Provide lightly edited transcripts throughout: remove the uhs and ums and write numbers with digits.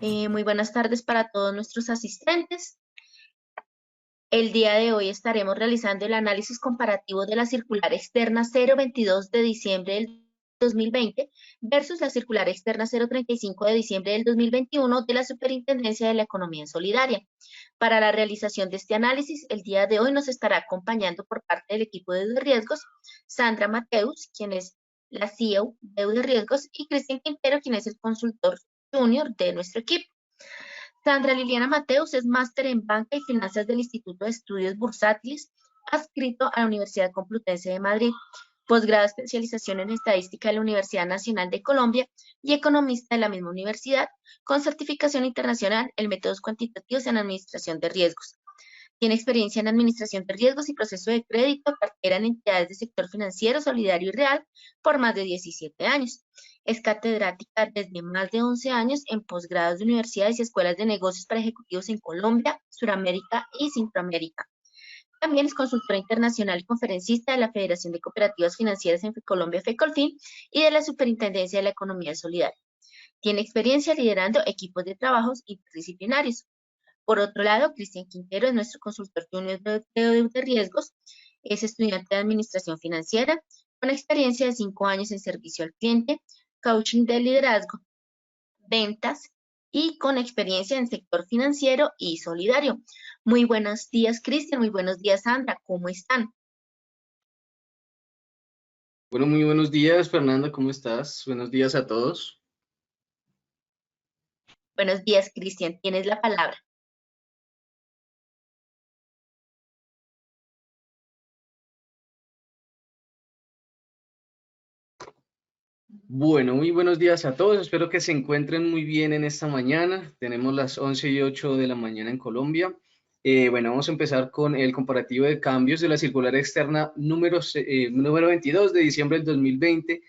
Muy buenas tardes para todos nuestros asistentes. El día de hoy estaremos realizando el análisis comparativo de la circular externa 022 de diciembre del 2020 versus la circular externa 035 de diciembre del 2021 de la Superintendencia de la Economía Solidaria. Para la realización de este análisis, el día de hoy nos estará acompañando por parte del equipo de riesgos Sandra Mateus, quien es la CEO de riesgos, y Cristian Quintero, quien es el consultor junior de nuestro equipo. Sandra Liliana Mateus es máster en Banca y Finanzas del Instituto de Estudios Bursátiles, adscrito a la Universidad Complutense de Madrid, posgrado de especialización en Estadística de la Universidad Nacional de Colombia y economista de la misma universidad, con certificación internacional en métodos cuantitativos en Administración de Riesgos. Tiene experiencia en Administración de Riesgos y Proceso de Crédito, cartera en entidades del sector financiero, solidario y real por más de 17 años. Es catedrática desde más de 11 años en posgrados de universidades y escuelas de negocios para ejecutivos en Colombia, Suramérica y Centroamérica. También es consultora internacional y conferencista de la Federación de Cooperativas Financieras en Colombia, FECOLFIN, y de la Superintendencia de la Economía Solidaria. Tiene experiencia liderando equipos de trabajos interdisciplinarios. Por otro lado, Cristian Quintero es nuestro consultor junior de riesgos, es estudiante de Administración Financiera, con experiencia de 5 años en servicio al cliente, coaching de liderazgo, ventas y con experiencia en sector financiero y solidario. Muy buenos días, Cristian, muy buenos días, Sandra, ¿cómo están? Bueno, muy buenos días, Fernanda, ¿cómo estás? Buenos días a todos. Buenos días, Cristian, tienes la palabra. Bueno, muy buenos días a todos. Espero que se encuentren muy bien en esta mañana. Tenemos las 11:08 de la mañana en Colombia. Bueno, vamos a empezar con el comparativo de cambios de la circular externa número 22 de diciembre del 2020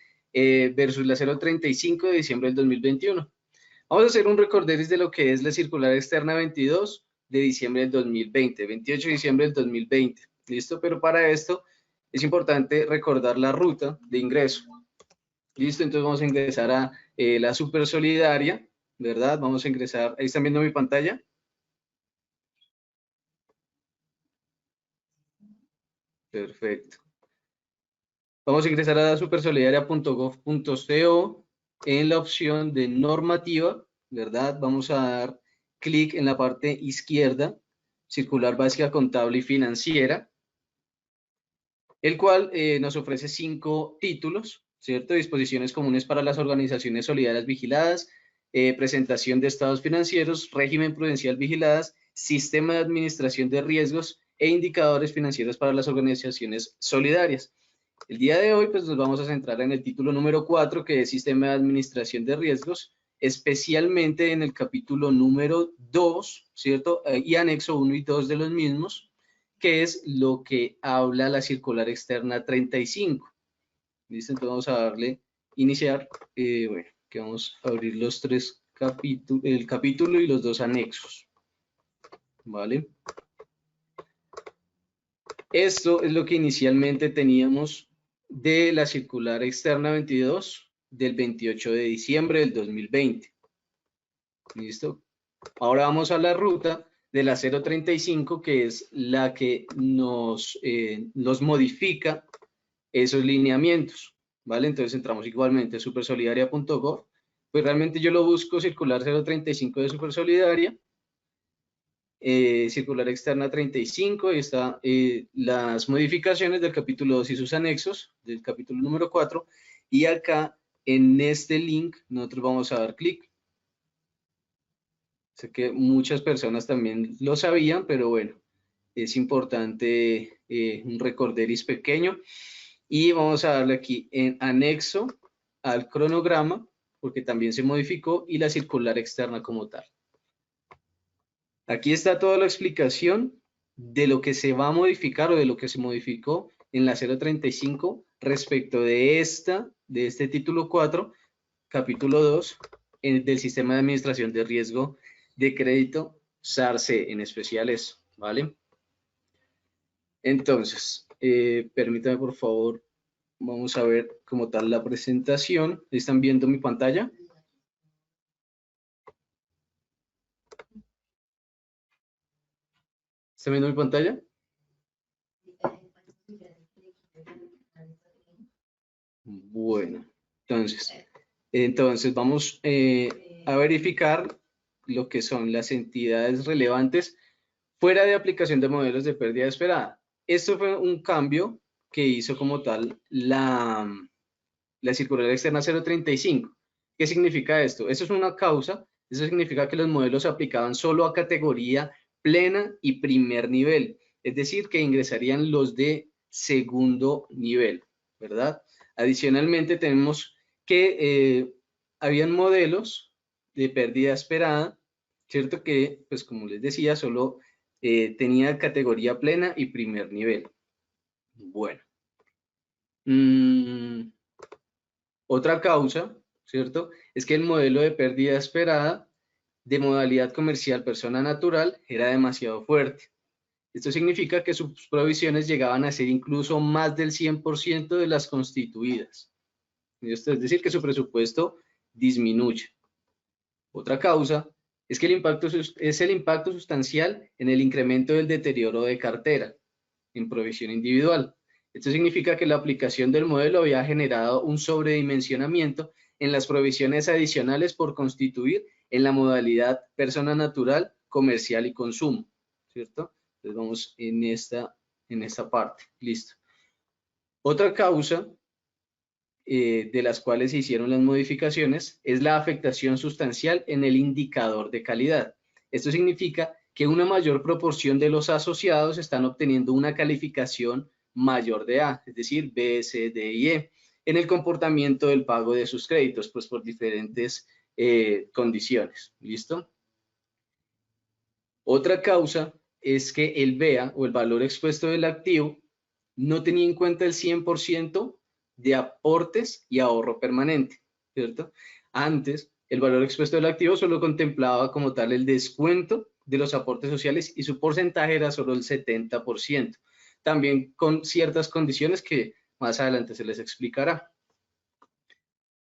versus la 035 de diciembre del 2021. Vamos a hacer un recorderis de lo que es la circular externa 22 de diciembre del 2020, 28 de diciembre del 2020. ¿Listo? Pero para esto es importante recordar la ruta de ingreso. Listo, entonces vamos a ingresar a la Super Solidaria, ¿verdad? Vamos a ingresar, ahí están viendo mi pantalla. Perfecto. Vamos a ingresar a supersolidaria.gov.co en la opción de normativa, ¿verdad? Vamos a dar clic en la parte izquierda, circular básica contable y financiera, el cual nos ofrece 5 títulos, ¿cierto? Disposiciones comunes para las organizaciones solidarias vigiladas, presentación de estados financieros, régimen prudencial vigiladas, sistema de administración de riesgos e indicadores financieros para las organizaciones solidarias. El día de hoy pues nos vamos a centrar en el título número 4, que es sistema de administración de riesgos, especialmente en el capítulo número 2, ¿cierto? Y anexo 1 y 2 de los mismos, que es lo que habla la circular externa 35. ¿Listo? Entonces vamos a darle iniciar. Bueno, que vamos a abrir los 3 capítulos, el capítulo y los 2 anexos. ¿Vale? Esto es lo que inicialmente teníamos de la circular externa 22 del 28 de diciembre del 2020. ¿Listo? Ahora vamos a la ruta de la 035, que es la que nos modifica esos lineamientos, ¿vale? Entonces entramos igualmente a supersolidaria.gov, pues realmente yo lo busco circular 035 de Supersolidaria, circular externa 35, y está las modificaciones del capítulo 2 y sus anexos, del capítulo número 4, y acá en este link nosotros vamos a dar clic. Sé que muchas personas también lo sabían, pero bueno, es importante un recorderis pequeño. Y vamos a darle aquí en anexo al cronograma, porque también se modificó, y la circular externa como tal. Aquí está toda la explicación de lo que se va a modificar o de lo que se modificó en la 035 respecto de este título 4, capítulo 2, del sistema de administración de riesgo de crédito, SARCE en especial eso, ¿vale? Entonces, permítame por favor, vamos a ver como tal la presentación. ¿Están viendo mi pantalla? ¿Está viendo mi pantalla? Bueno, entonces vamos a verificar lo que son las entidades relevantes fuera de aplicación de modelos de pérdida esperada. Esto fue un cambio que hizo como tal la circular externa 035. ¿Qué significa esto? Eso es una causa, eso significa que los modelos se aplicaban solo a categoría plena y primer nivel, es decir, que ingresarían los de segundo nivel, ¿verdad? Adicionalmente tenemos que habían modelos de pérdida esperada, ¿cierto? Que, pues como les decía, solo tenía categoría plena y primer nivel. Bueno. Otra causa, ¿cierto? Es que el modelo de pérdida esperada de modalidad comercial persona natural era demasiado fuerte. Esto significa que sus provisiones llegaban a ser incluso más del 100% de las constituidas. Esto es decir, que su presupuesto disminuye. Otra causa es que es el impacto sustancial en el incremento del deterioro de cartera en provisión individual. Esto significa que la aplicación del modelo había generado un sobredimensionamiento en las provisiones adicionales por constituir en la modalidad persona natural, comercial y consumo, ¿cierto? Entonces vamos en esta parte, listo. Otra causa de las cuales se hicieron las modificaciones es la afectación sustancial en el indicador de calidad. Esto significa que una mayor proporción de los asociados están obteniendo una calificación mayor de A, es decir, B, C, D y E, en el comportamiento del pago de sus créditos, pues por diferentes condiciones. ¿Listo? Otra causa es que el BEA o el valor expuesto del activo no tenía en cuenta el 100% de aportes y ahorro permanente, ¿cierto? Antes, el valor expuesto del activo solo contemplaba como tal el descuento de los aportes sociales y su porcentaje era solo el 70%, también con ciertas condiciones que más adelante se les explicará.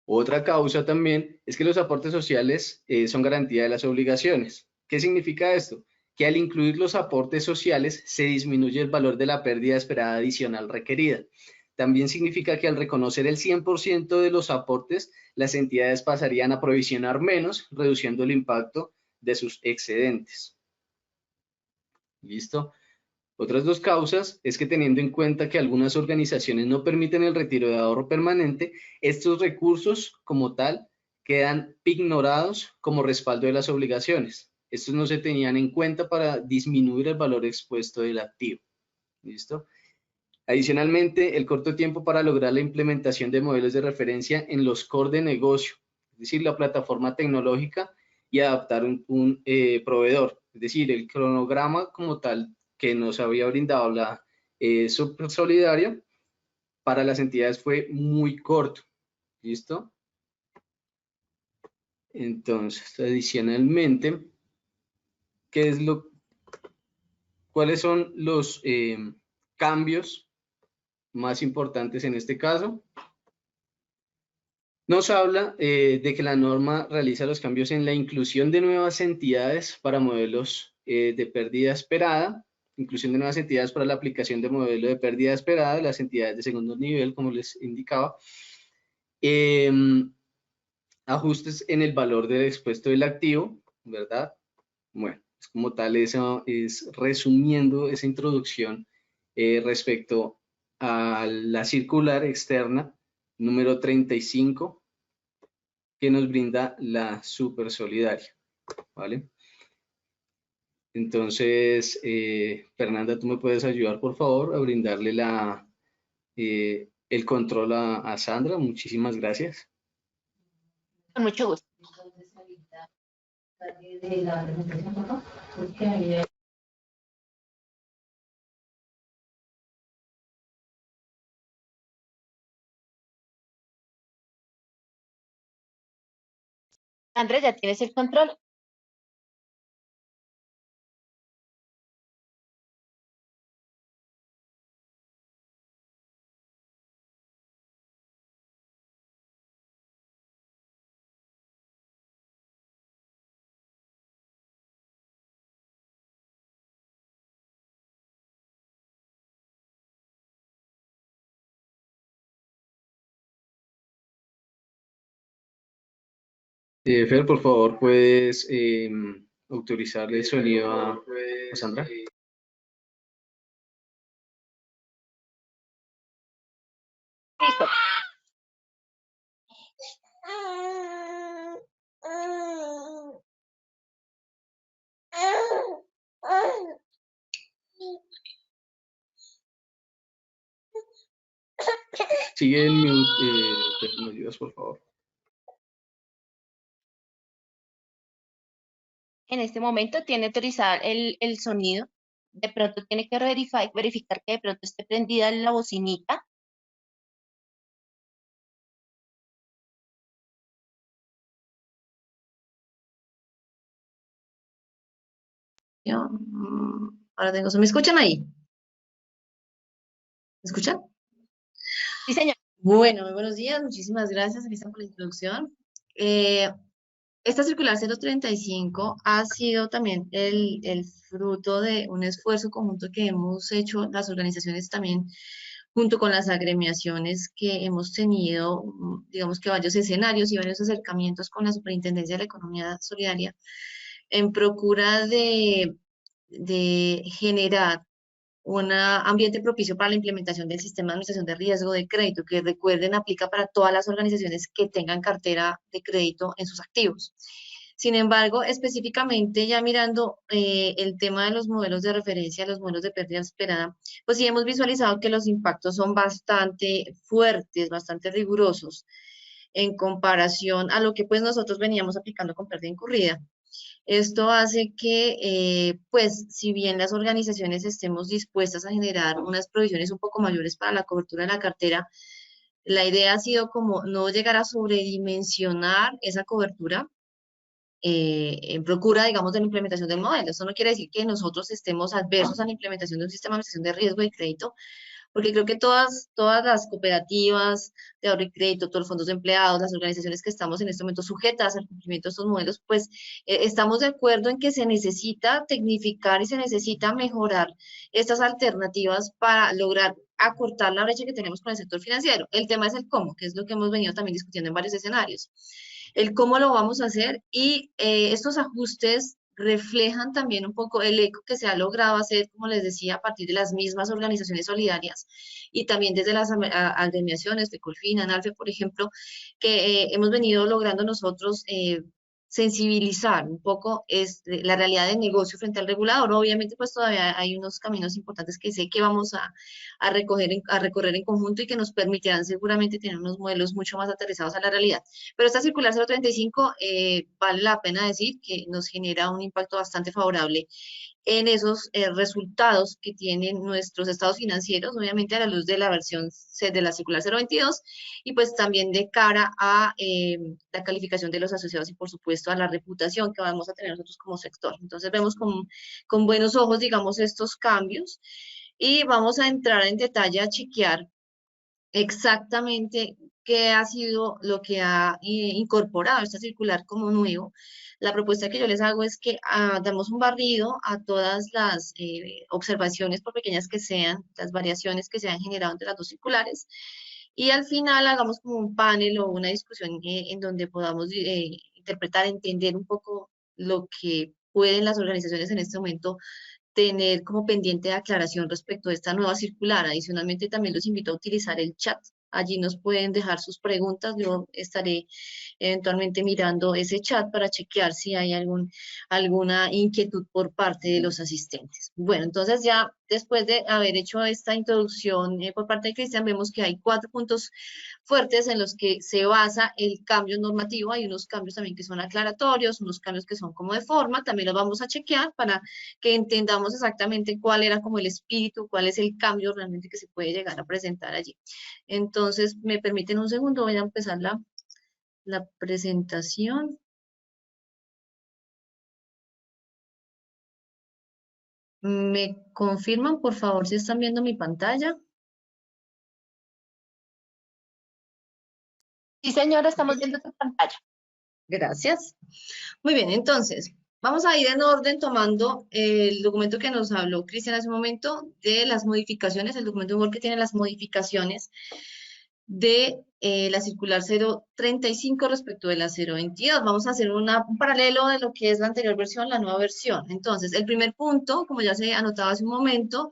Otra causa también es que los aportes sociales son garantía de las obligaciones. ¿Qué significa esto? Que al incluir los aportes sociales se disminuye el valor de la pérdida esperada adicional requerida. También significa que al reconocer el 100% de los aportes, las entidades pasarían a provisionar menos, reduciendo el impacto de sus excedentes. ¿Listo? Otras dos causas es que teniendo en cuenta que algunas organizaciones no permiten el retiro de ahorro permanente, estos recursos como tal quedan ignorados como respaldo de las obligaciones. Estos no se tenían en cuenta para disminuir el valor expuesto del activo. ¿Listo? Adicionalmente, el corto tiempo para lograr la implementación de modelos de referencia en los core de negocio, es decir, la plataforma tecnológica y adaptar un proveedor, es decir, el cronograma como tal que nos había brindado la Subsolidaria para las entidades fue muy corto. ¿Listo? Entonces, adicionalmente, ¿cuáles son los cambios más importantes en este caso? Nos habla de que la norma realiza los cambios en la inclusión de nuevas entidades para modelos de pérdida esperada, inclusión de nuevas entidades para la aplicación de modelo de pérdida esperada, las entidades de segundo nivel, como les indicaba, ajustes en el valor del expuesto del activo, ¿verdad? Bueno, es como tal, eso es resumiendo esa introducción respecto a la circular externa número 35 que nos brinda la Super Solidaria, ¿vale? Entonces, Fernanda, ¿tú me puedes ayudar, por favor, a brindarle el control a Sandra? Muchísimas gracias. Con mucho gusto. Andrés, ¿ya tienes el control? Fer, por favor, ¿puedes autorizarle el sonido a Sandra? Listo. Sigue en mute, Fer, ¿me ayudas, por favor? En este momento tiene autorizado el sonido. De pronto tiene que verificar que de pronto esté prendida la bocinita. Ahora tengo, ¿me escuchan ahí? ¿Me escuchan? Sí, señor. Bueno, muy buenos días, muchísimas gracias, Cristian, por la introducción. Esta circular 035 ha sido también el fruto de un esfuerzo conjunto que hemos hecho las organizaciones también, junto con las agremiaciones que hemos tenido, digamos que varios escenarios y varios acercamientos con la Superintendencia de la Economía Solidaria, en procura de generar un ambiente propicio para la implementación del sistema de administración de riesgo de crédito, que recuerden aplica para todas las organizaciones que tengan cartera de crédito en sus activos. Sin embargo, específicamente ya mirando el tema de los modelos de referencia, los modelos de pérdida esperada, pues sí hemos visualizado que los impactos son bastante fuertes, bastante rigurosos en comparación a lo que pues nosotros veníamos aplicando con pérdida incurrida. Esto hace que, pues, si bien las organizaciones estemos dispuestas a generar unas provisiones un poco mayores para la cobertura de la cartera, la idea ha sido como no llegar a sobredimensionar esa cobertura en procura, digamos, de la implementación del modelo. Eso no quiere decir que nosotros estemos adversos a la implementación de un sistema de administración de riesgo de crédito, porque creo que todas las cooperativas de ahorro y crédito, todos los fondos de empleados, las organizaciones que estamos en este momento sujetas al cumplimiento de estos modelos, pues estamos de acuerdo en que se necesita tecnificar y se necesita mejorar estas alternativas para lograr acortar la brecha que tenemos con el sector financiero. El tema es el cómo, que es lo que hemos venido también discutiendo en varios escenarios. El cómo lo vamos a hacer y estos ajustes reflejan también un poco el eco que se ha logrado hacer, como les decía, a partir de las mismas organizaciones solidarias y también desde las agremiaciones de Colfin, ANALFE, por ejemplo, que hemos venido logrando nosotros sensibilizar un poco la realidad del negocio frente al regulador. Obviamente, pues todavía hay unos caminos importantes que sé que vamos a recorrer en conjunto y que nos permitirán seguramente tener unos modelos mucho más aterrizados a la realidad. Pero esta circular 035 vale la pena decir que nos genera un impacto bastante favorable en esos resultados que tienen nuestros estados financieros, obviamente a la luz de la versión C de la circular 022, y pues también de cara a la calificación de los asociados y por supuesto a la reputación que vamos a tener nosotros como sector. Entonces vemos con buenos ojos, digamos, estos cambios y vamos a entrar en detalle a chequear exactamente qué ha sido lo que ha incorporado esta circular como nuevo. La propuesta que yo les hago es que damos un barrido a todas las observaciones, por pequeñas que sean, las variaciones que se han generado entre las dos circulares, y al final hagamos como un panel o una discusión en donde podamos interpretar, entender un poco lo que pueden las organizaciones en este momento tener como pendiente de aclaración respecto a esta nueva circular. Adicionalmente, también los invito a utilizar el chat. Allí nos pueden dejar sus preguntas. Yo estaré eventualmente mirando ese chat para chequear si hay alguna inquietud por parte de los asistentes. Bueno, entonces ya después de haber hecho esta introducción por parte de Cristian, vemos que hay 4 puntos fuertes en los que se basa el cambio normativo. Hay unos cambios también que son aclaratorios, unos cambios que son como de forma, también los vamos a chequear para que entendamos exactamente cuál era como el espíritu, cuál es el cambio realmente que se puede llegar a presentar allí. Entonces, me permiten un segundo, voy a empezar la presentación. ¿Me confirman, por favor, si están viendo mi pantalla? Sí, señora, estamos viendo tu pantalla. Gracias. Muy bien, entonces, vamos a ir en orden tomando el documento que nos habló Cristian hace un momento de las modificaciones, el documento de Word que tiene las modificaciones de la circular 035 respecto de la 022. Vamos a hacer un paralelo de lo que es la anterior versión, la nueva versión. Entonces, el primer punto, como ya se anotaba hace un momento,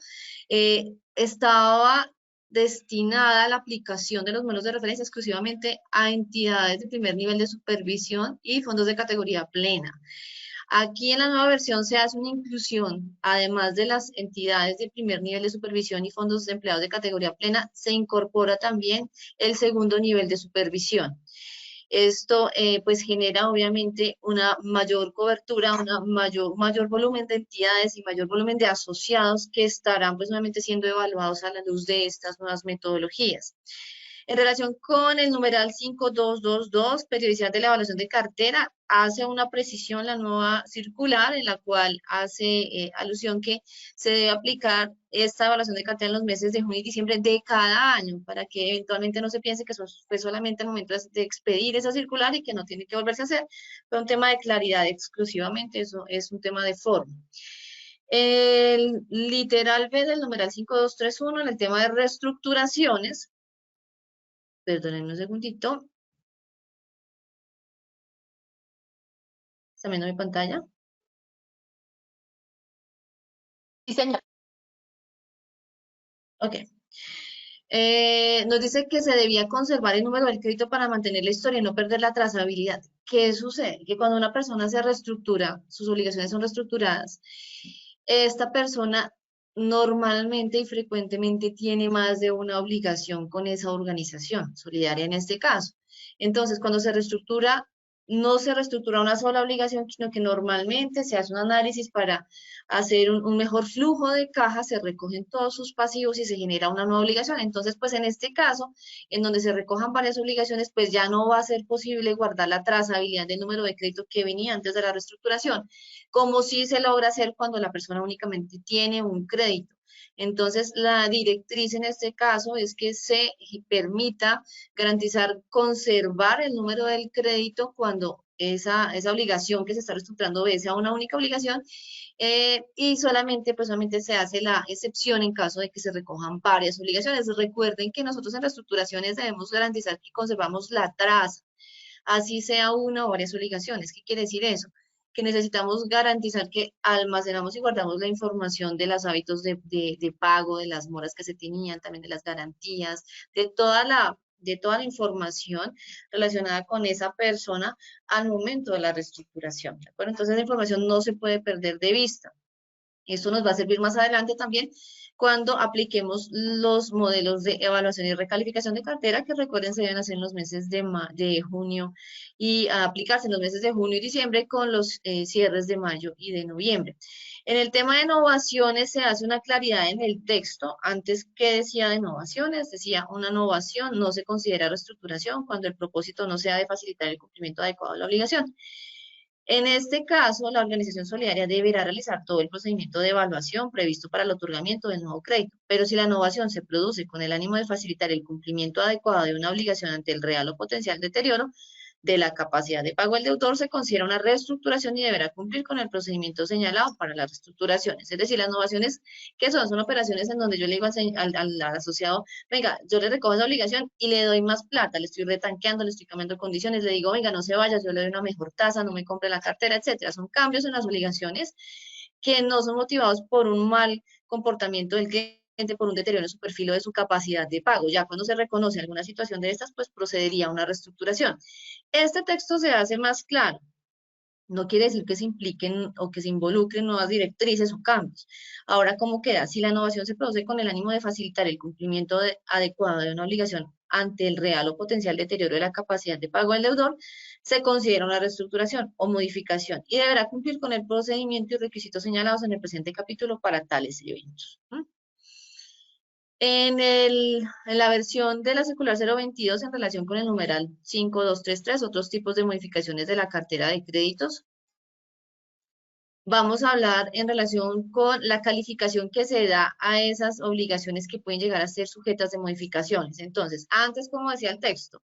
estaba destinada a la aplicación de los modelos de referencia exclusivamente a entidades de primer nivel de supervisión y fondos de categoría plena. Aquí en la nueva versión se hace una inclusión, además de las entidades de primer nivel de supervisión y fondos de empleados de categoría plena, se incorpora también el segundo nivel de supervisión. Esto pues genera obviamente una mayor cobertura, mayor volumen de entidades y mayor volumen de asociados que estarán pues nuevamente siendo evaluados a la luz de estas nuevas metodologías. En relación con el numeral 5222, periodicidad de la evaluación de cartera, hace una precisión la nueva circular en la cual hace alusión que se debe aplicar esta evaluación de cartera en los meses de junio y diciembre de cada año, para que eventualmente no se piense que eso fue solamente al momento de expedir esa circular y que no tiene que volverse a hacer. Fue un tema de claridad exclusivamente, eso es un tema de forma. El literal B del numeral 5231, en el tema de reestructuraciones, perdónenme un segundito. ¿Está viendo mi pantalla? Sí, señor. Ok. Nos dice que se debía conservar el número del crédito para mantener la historia y no perder la trazabilidad. ¿Qué sucede? Que cuando una persona se reestructura, sus obligaciones son reestructuradas, esta persona normalmente y frecuentemente tiene más de una obligación con esa organización, solidaria en este caso. Entonces, cuando se reestructura, no se reestructura una sola obligación, sino que normalmente se hace un análisis para hacer un mejor flujo de caja, se recogen todos sus pasivos y se genera una nueva obligación. Entonces, pues en este caso, en donde se recojan varias obligaciones, pues ya no va a ser posible guardar la trazabilidad del número de crédito que venía antes de la reestructuración, como si se logra hacer cuando la persona únicamente tiene un crédito. Entonces, la directriz en este caso es que se permita garantizar, conservar el número del crédito cuando esa obligación que se está reestructurando sea una única obligación, y solamente, pues solamente se hace la excepción en caso de que se recojan varias obligaciones. Recuerden que nosotros en reestructuraciones debemos garantizar que conservamos la traza, así sea una o varias obligaciones. ¿Qué quiere decir eso? Que necesitamos garantizar que almacenamos y guardamos la información de los hábitos de pago, de las moras que se tenían, también de las garantías, de toda la información relacionada con esa persona al momento de la reestructuración, ¿de acuerdo? Entonces, la información no se puede perder de vista. Esto nos va a servir más adelante también cuando apliquemos los modelos de evaluación y recalificación de cartera, que recuerden se deben hacer en los meses de junio y aplicarse en los meses de junio y diciembre con los cierres de mayo y de noviembre. En el tema de innovaciones se hace una claridad en el texto. Antes, ¿qué decía de innovaciones? Decía, una innovación no se considera reestructuración cuando el propósito no sea de facilitar el cumplimiento adecuado de la obligación. En este caso, la organización solidaria deberá realizar todo el procedimiento de evaluación previsto para el otorgamiento del nuevo crédito, pero si la innovación se produce con el ánimo de facilitar el cumplimiento adecuado de una obligación ante el real o potencial deterioro de la capacidad de pago del deudor, se considera una reestructuración y deberá cumplir con el procedimiento señalado para las reestructuraciones. Es decir, las innovaciones, ¿qué son? Son operaciones en donde yo le digo al asociado, venga, yo le recojo esa obligación y le doy más plata, le estoy retanqueando, le estoy cambiando condiciones, le digo, venga, no se vaya, yo le doy una mejor tasa, no me compre la cartera, etcétera. Son cambios en las obligaciones que no son motivados por un mal comportamiento del cliente, por un deterioro en su perfil o de su capacidad de pago. Ya cuando se reconoce alguna situación de estas, pues procedería a una reestructuración. Este texto se hace más claro. No quiere decir que se impliquen o que se involucren nuevas directrices o cambios. Ahora, ¿cómo queda? Si la innovación se produce con el ánimo de facilitar el cumplimiento adecuado de una obligación ante el real o potencial deterioro de la capacidad de pago del deudor, se considera una reestructuración o modificación y deberá cumplir con el procedimiento y requisitos señalados en el presente capítulo para tales eventos. En la versión de la circular 022 en relación con el numeral 5233, otros tipos de modificaciones de la cartera de créditos, vamos a hablar en relación con la calificación que se da a esas obligaciones que pueden llegar a ser sujetas de modificaciones. Entonces, antes, como decía el texto,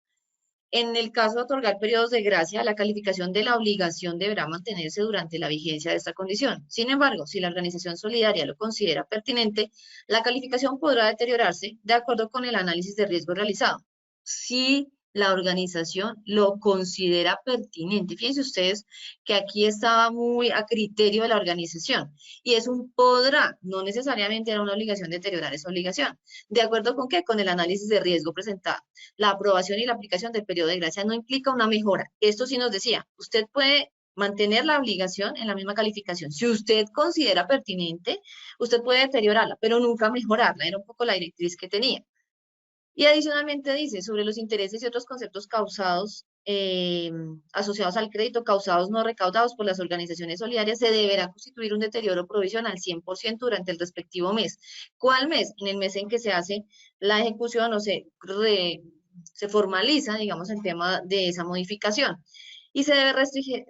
en el caso de otorgar periodos de gracia, la calificación de la obligación deberá mantenerse durante la vigencia de esta condición. Sin embargo, si la organización solidaria lo considera pertinente, la calificación podrá deteriorarse de acuerdo con el análisis de riesgo realizado. si la organización lo considera pertinente. Fíjense ustedes que aquí estaba muy a criterio de la organización y es un podrá, no necesariamente era una obligación deteriorar esa obligación. ¿De acuerdo con qué? Con el análisis de riesgo presentado. La aprobación y la aplicación del periodo de gracia no implica una mejora. Esto sí nos decía, usted puede mantener la obligación en la misma calificación. Si usted considera pertinente, usted puede deteriorarla, pero nunca mejorarla. Era un poco la directriz que tenía. Y adicionalmente dice, sobre los intereses y otros conceptos causados, asociados al crédito, causados no recaudados por las organizaciones solidarias, se deberá constituir un deterioro provisional 100% durante el respectivo mes. ¿Cuál mes? En el mes en que se hace la ejecución o se formaliza, digamos, el tema de esa modificación. Y se debe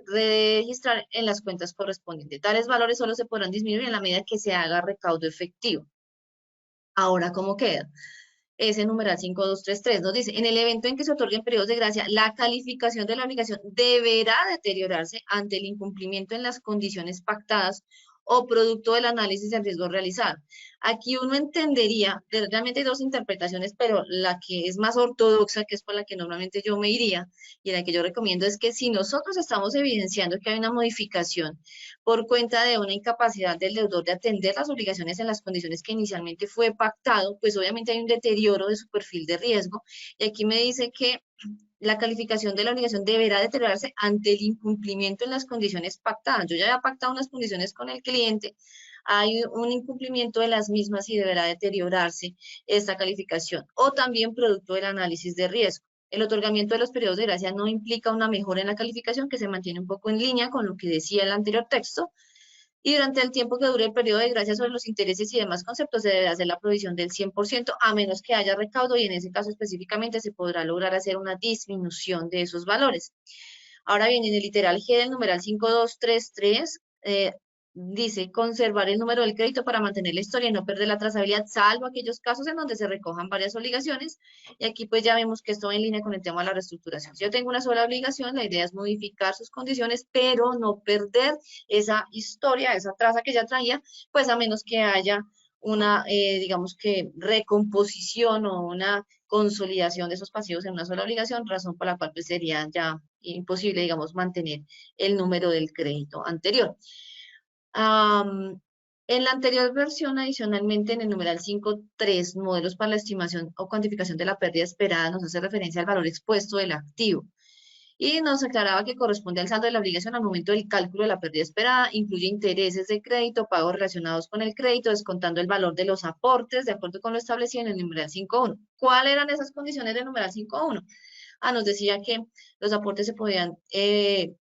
registrar en las cuentas correspondientes. Tales valores solo se podrán disminuir en la medida que se haga recaudo efectivo. Ahora, ¿cómo queda? Ese numeral 5233 nos dice, en el evento en que se otorguen periodos de gracia, la calificación de la obligación deberá deteriorarse ante el incumplimiento en las condiciones pactadas o producto del análisis de riesgo realizado. Aquí uno entendería, realmente hay dos interpretaciones, pero la que es más ortodoxa, que es por la que normalmente yo me iría, y la que yo recomiendo es que si nosotros estamos evidenciando que hay una modificación por cuenta de una incapacidad del deudor de atender las obligaciones en las condiciones que inicialmente fue pactado, pues obviamente hay un deterioro de su perfil de riesgo, y aquí me dice que la calificación de la obligación deberá deteriorarse ante el incumplimiento en las condiciones pactadas. Yo ya había pactado unas condiciones con el cliente, hay un incumplimiento de las mismas y deberá deteriorarse esta calificación. O también producto del análisis de riesgo. El otorgamiento de los periodos de gracia no implica una mejora en la calificación que se mantiene un poco en línea con lo que decía el anterior texto, y durante el tiempo que dure el periodo de gracia sobre los intereses y demás conceptos se debe hacer la provisión del 100%, a menos que haya recaudo, y en ese caso específicamente se podrá lograr hacer una disminución de esos valores. Ahora bien, en el literal G del numeral 5233, dice conservar el número del crédito para mantener la historia y no perder la trazabilidad, salvo aquellos casos en donde se recojan varias obligaciones. Y aquí pues ya vemos que esto va en línea con el tema de la reestructuración. Si yo tengo una sola obligación, la idea es modificar sus condiciones, pero no perder esa historia, esa traza que ya traía, pues a menos que haya una, digamos que, recomposición o una consolidación de esos pasivos en una sola obligación, razón por la cual pues sería ya imposible, digamos, mantener el número del crédito anterior. En la anterior versión, adicionalmente, en el numeral 5.3, modelos para la estimación o cuantificación de la pérdida esperada, nos hace referencia al valor expuesto del activo. Y nos aclaraba que corresponde al saldo de la obligación al momento del cálculo de la pérdida esperada, incluye intereses de crédito, pagos relacionados con el crédito, descontando el valor de los aportes, de acuerdo con lo establecido en el numeral 5.1. ¿Cuáles eran esas condiciones del numeral 5.1? Nos decía que los aportes se podían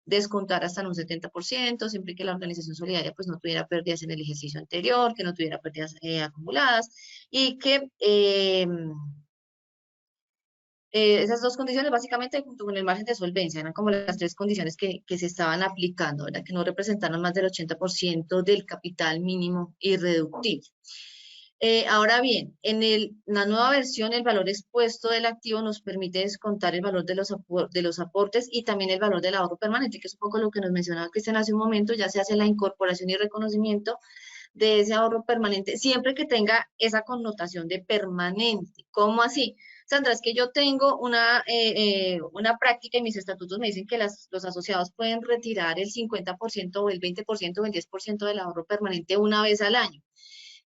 descontar hasta en un 70%, siempre que la organización solidaria pues no tuviera pérdidas en el ejercicio anterior, que no tuviera pérdidas acumuladas, y que esas dos condiciones básicamente junto con el margen de solvencia eran como las tres condiciones que se estaban aplicando, ¿verdad? Que no representaron más del 80% del capital mínimo irreductible. Ahora bien, en la nueva versión, el valor expuesto del activo nos permite descontar el valor de los aportes y también el valor del ahorro permanente, que es un poco lo que nos mencionaba Cristian hace un momento. Ya se hace la incorporación y reconocimiento de ese ahorro permanente, siempre que tenga esa connotación de permanente. ¿Cómo así? Sandra, es que yo tengo una práctica y mis estatutos me dicen que los asociados pueden retirar el 50% o el 20% o el 10% del ahorro permanente una vez al año.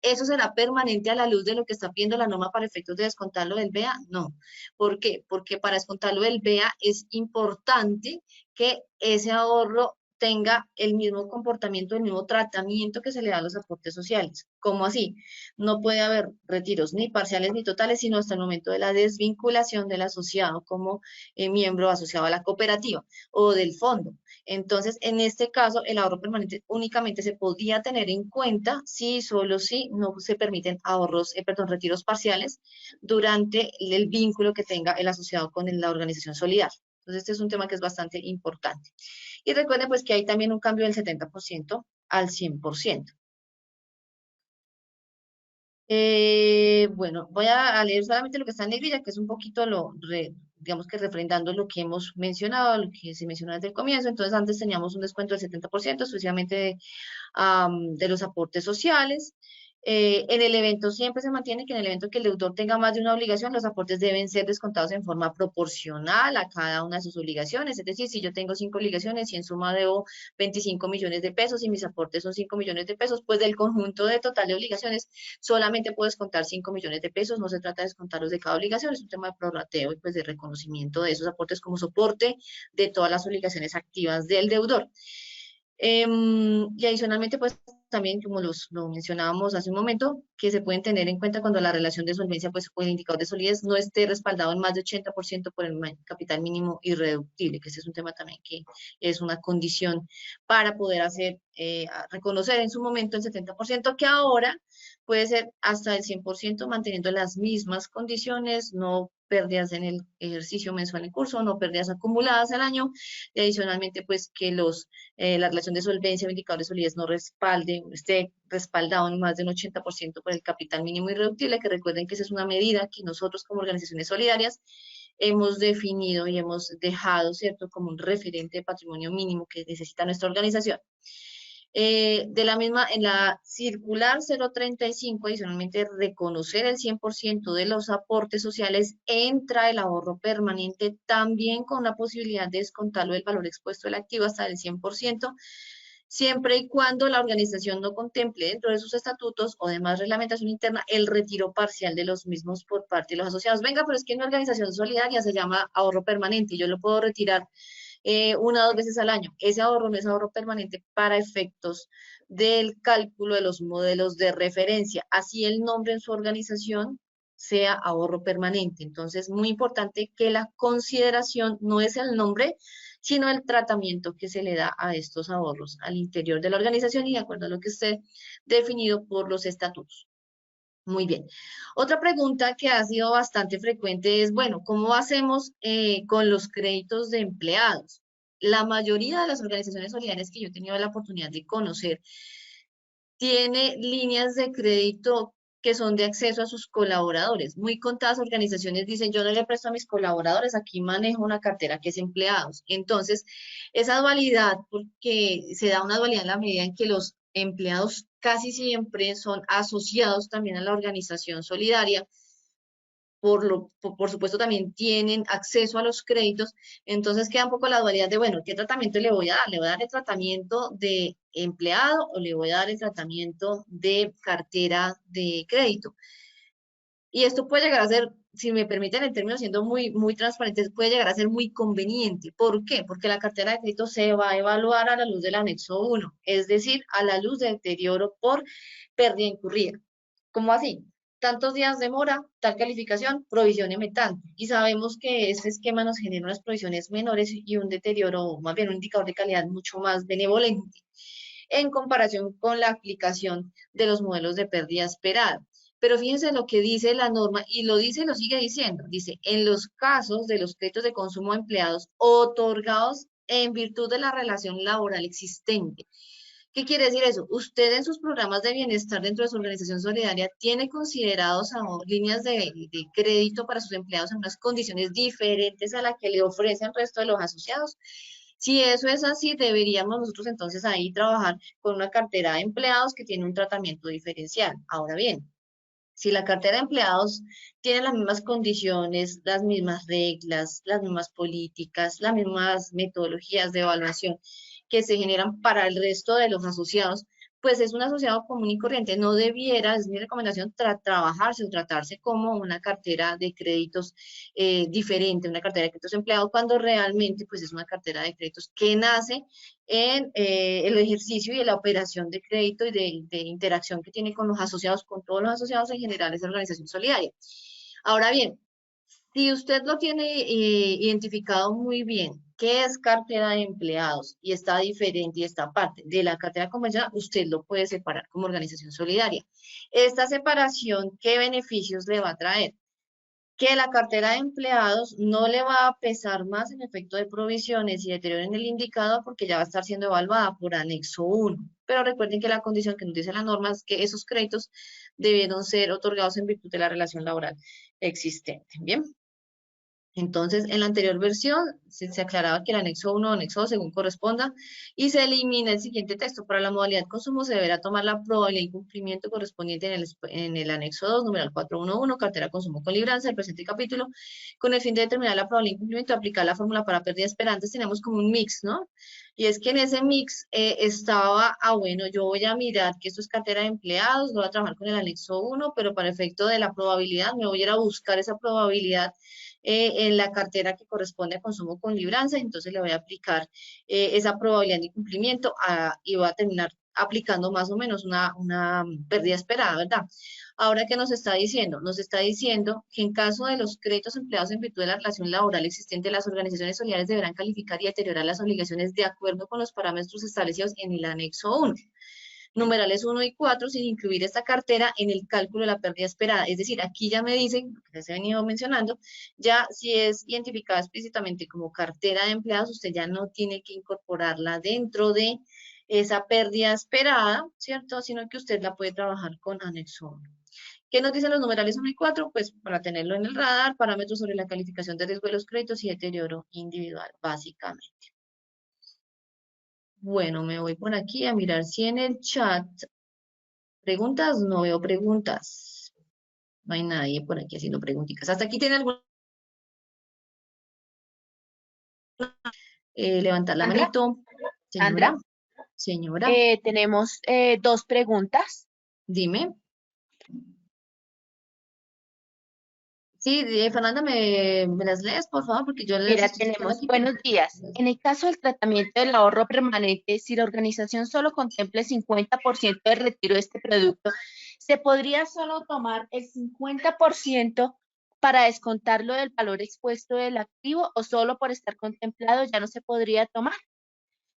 ¿Eso será permanente a la luz de lo que está pidiendo la norma para efectos de descontarlo del BEA? No. ¿Por qué? Porque para descontarlo del BEA es importante que ese ahorro tenga el mismo comportamiento, el mismo tratamiento que se le da a los aportes sociales. ¿Cómo así? No puede haber retiros ni parciales ni totales, sino hasta el momento de la desvinculación del asociado como miembro asociado a la cooperativa o del fondo. Entonces, en este caso, el ahorro permanente únicamente se podía tener en cuenta si solo si no se permiten retiros parciales durante el vínculo que tenga el asociado con la organización solidaria. Entonces, este es un tema que es bastante importante. Y recuerden pues que hay también un cambio del 70% al 100%. Bueno, voy a leer solamente lo que está en negrilla, que es un poquito digamos que refrendando lo que hemos mencionado, lo que se mencionó desde el comienzo. Entonces, antes teníamos un descuento del 70%, exclusivamente de los aportes sociales. En el evento siempre se mantiene que en el evento que el deudor tenga más de una obligación, los aportes deben ser descontados en forma proporcional a cada una de sus obligaciones. Es decir, si yo tengo 5 obligaciones y en suma debo 25 millones de pesos y mis aportes son 5 millones de pesos, pues del conjunto de total de obligaciones solamente puedo descontar 5 millones de pesos. No se trata de descontarlos de cada obligación, es un tema de prorrateo y pues de reconocimiento de esos aportes como soporte de todas las obligaciones activas del deudor. Y adicionalmente, pues también, como lo mencionábamos hace un momento, que se pueden tener en cuenta cuando la relación de solvencia, pues, o el indicador de solidez no esté respaldado en más de 80% por el capital mínimo irreductible, que ese es un tema también que es una condición para poder hacer, reconocer en su momento el 70%, que ahora puede ser hasta el 100% manteniendo las mismas condiciones, no pérdidas en el ejercicio mensual en curso, no pérdidas acumuladas al año, y adicionalmente, pues, que la relación de solvencia o indicador de solidez no esté respaldado en más de un 80% por el capital mínimo irreductible, que recuerden que esa es una medida que nosotros como organizaciones solidarias hemos definido y hemos dejado, ¿cierto?, como un referente de patrimonio mínimo que necesita nuestra organización. De la misma, en la circular 035, adicionalmente, reconocer el 100% de los aportes sociales, entra el ahorro permanente también con la posibilidad de descontarlo del valor expuesto del activo hasta el 100%, siempre y cuando la organización no contemple dentro de sus estatutos o demás reglamentación interna el retiro parcial de los mismos por parte de los asociados. Venga, pero es que una organización solidaria se llama ahorro permanente y yo lo puedo retirar 1 o 2 veces al año. Ese ahorro no es ahorro permanente para efectos del cálculo de los modelos de referencia. Así el nombre en su organización sea ahorro permanente. Entonces, muy importante que la consideración no es el nombre, sino el tratamiento que se le da a estos ahorros al interior de la organización y de acuerdo a lo que esté definido por los estatutos. Muy bien. Otra pregunta que ha sido bastante frecuente es, bueno, ¿cómo hacemos con los créditos de empleados? La mayoría de las organizaciones solidarias que yo he tenido la oportunidad de conocer tiene líneas de crédito que son de acceso a sus colaboradores. Muy contadas organizaciones dicen, yo no le presto a mis colaboradores, aquí manejo una cartera que es empleados. Entonces, esa dualidad, porque se da una dualidad en la medida en que los empleados casi siempre son asociados también a la organización solidaria, por supuesto también tienen acceso a los créditos, entonces queda un poco la dualidad de, bueno, ¿qué tratamiento le voy a dar? ¿Le voy a dar el tratamiento de empleado o le voy a dar el tratamiento de cartera de crédito? Y esto puede llegar a ser, si me permiten el término, siendo muy transparentes, puede llegar a ser muy conveniente. ¿Por qué? Porque la cartera de crédito se va a evaluar a la luz del anexo 1, es decir, a la luz del deterioro por pérdida incurrida. ¿Cómo así? Tantos días de mora, tal calificación, provisioneme tanto. Y sabemos que ese esquema nos genera unas provisiones menores y un deterioro, más bien un indicador de calidad mucho más benevolente en comparación con la aplicación de los modelos de pérdida esperada. Pero fíjense lo que dice la norma, y lo dice y lo sigue diciendo. Dice, en los casos de los créditos de consumo a empleados otorgados en virtud de la relación laboral existente. ¿Qué quiere decir eso? Usted en sus programas de bienestar dentro de su organización solidaria tiene considerados líneas de crédito para sus empleados en unas condiciones diferentes a las que le ofrecen el resto de los asociados. Si eso es así, deberíamos nosotros entonces ahí trabajar con una cartera de empleados que tiene un tratamiento diferencial. Ahora bien, si la cartera de empleados tiene las mismas condiciones, las mismas reglas, las mismas políticas, las mismas metodologías de evaluación que se generan para el resto de los asociados, pues es un asociado común y corriente. No debiera, es mi recomendación, trabajarse o tratarse como una cartera de créditos diferente, una cartera de créditos empleados, cuando realmente pues es una cartera de créditos que nace en el ejercicio y la operación de crédito y de interacción que tiene con los asociados, con todos los asociados en general, esa organización solidaria. Ahora bien, si usted lo tiene identificado muy bien, qué es cartera de empleados y está diferente y está parte de la cartera convencional, usted lo puede separar como organización solidaria. Esta separación, ¿qué beneficios le va a traer? Que la cartera de empleados no le va a pesar más en efecto de provisiones y deterioro en el indicado porque ya va a estar siendo evaluada por anexo 1. Pero recuerden que la condición que nos dice la norma es que esos créditos debieron ser otorgados en virtud de la relación laboral existente. Bien. Entonces, en la anterior versión se aclaraba que el anexo 1 o anexo 2 según corresponda y se elimina el siguiente texto. Para la modalidad de consumo se deberá tomar la probabilidad de incumplimiento correspondiente en el anexo 2, numeral 411, cartera de consumo con libranza del presente capítulo, con el fin de determinar la probabilidad de incumplimiento, aplicar la fórmula para pérdidas. Pero antes teníamos como un mix, ¿no? Y es que en ese mix estaba, bueno, yo voy a mirar que esto es cartera de empleados, voy a trabajar con el anexo 1, pero para efecto de la probabilidad me voy a ir a buscar esa probabilidad en la cartera que corresponde a consumo con libranza, entonces le voy a aplicar esa probabilidad de incumplimiento y voy a terminar aplicando más o menos una pérdida esperada, ¿verdad? Ahora, ¿qué nos está diciendo? Nos está diciendo que en caso de los créditos empleados en virtud de la relación laboral existente, las organizaciones solidarias deberán calificar y deteriorar las obligaciones de acuerdo con los parámetros establecidos en el anexo 1. Numerales 1 y 4 sin incluir esta cartera en el cálculo de la pérdida esperada. Es decir, aquí ya me dicen, lo que les he venido mencionando, ya si es identificada explícitamente como cartera de empleados, usted ya no tiene que incorporarla dentro de esa pérdida esperada, ¿cierto? Sino que usted la puede trabajar con anexo 1. ¿Qué nos dicen los numerales 1 y 4? Pues para tenerlo en el radar, parámetros sobre la calificación de riesgo de los créditos y deterioro individual, básicamente. Bueno, me voy por aquí a mirar si en el chat preguntas, no veo preguntas. No hay nadie por aquí haciendo preguntitas. ¿Hasta aquí tiene alguna? Levantar la Sandra, manito. Sandra, Señora, señora, tenemos dos preguntas. dime. Sí, Fernanda, ¿me las lees, por favor? Porque yo les Mira, estoy escribiendo tenemos aquí. buenos días. En el caso del tratamiento del ahorro permanente, si la organización solo contempla el 50% de retiro de este producto, ¿se podría solo tomar el 50% para descontarlo del valor expuesto del activo o solo por estar contemplado ya no se podría tomar?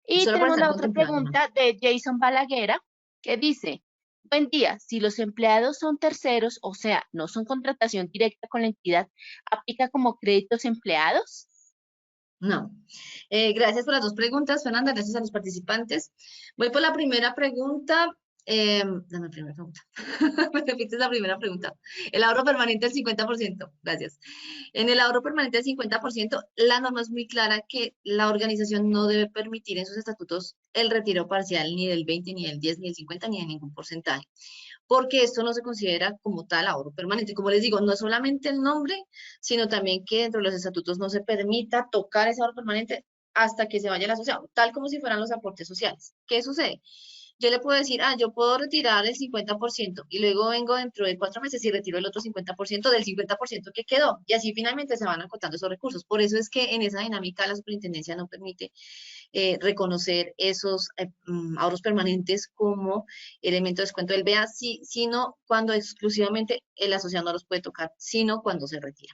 Y Solo para tenemos estar la otra contemplando, ¿no? pregunta de Jason Balaguera, que dice, buen día, si los empleados son terceros, o sea, no son contratación directa con la entidad, ¿aplica como créditos empleados? No. Gracias por las dos preguntas, Fernanda. Gracias a los participantes. Voy por la primera pregunta. Dame la primera pregunta. Me repites la primera pregunta. El ahorro permanente del 50%. Gracias. En el ahorro permanente del 50%, la norma es muy clara que la organización no debe permitir en sus estatutos el retiro parcial ni del 20, ni del 10, ni del 50, ni de ningún porcentaje, porque esto no se considera como tal ahorro permanente. Como les digo, no es solamente el nombre, sino también que dentro de los estatutos no se permita tocar ese ahorro permanente hasta que se vaya el asociado, tal como si fueran los aportes sociales. ¿Qué sucede? Yo le puedo decir, yo puedo retirar el 50% y luego vengo dentro de 4 meses y retiro el otro 50% del 50% que quedó. Y así finalmente se van acotando esos recursos. Por eso es que en esa dinámica la superintendencia no permite reconocer esos ahorros permanentes como elemento de descuento del BEA, sino cuando exclusivamente el asociado no los puede tocar, sino cuando se retira.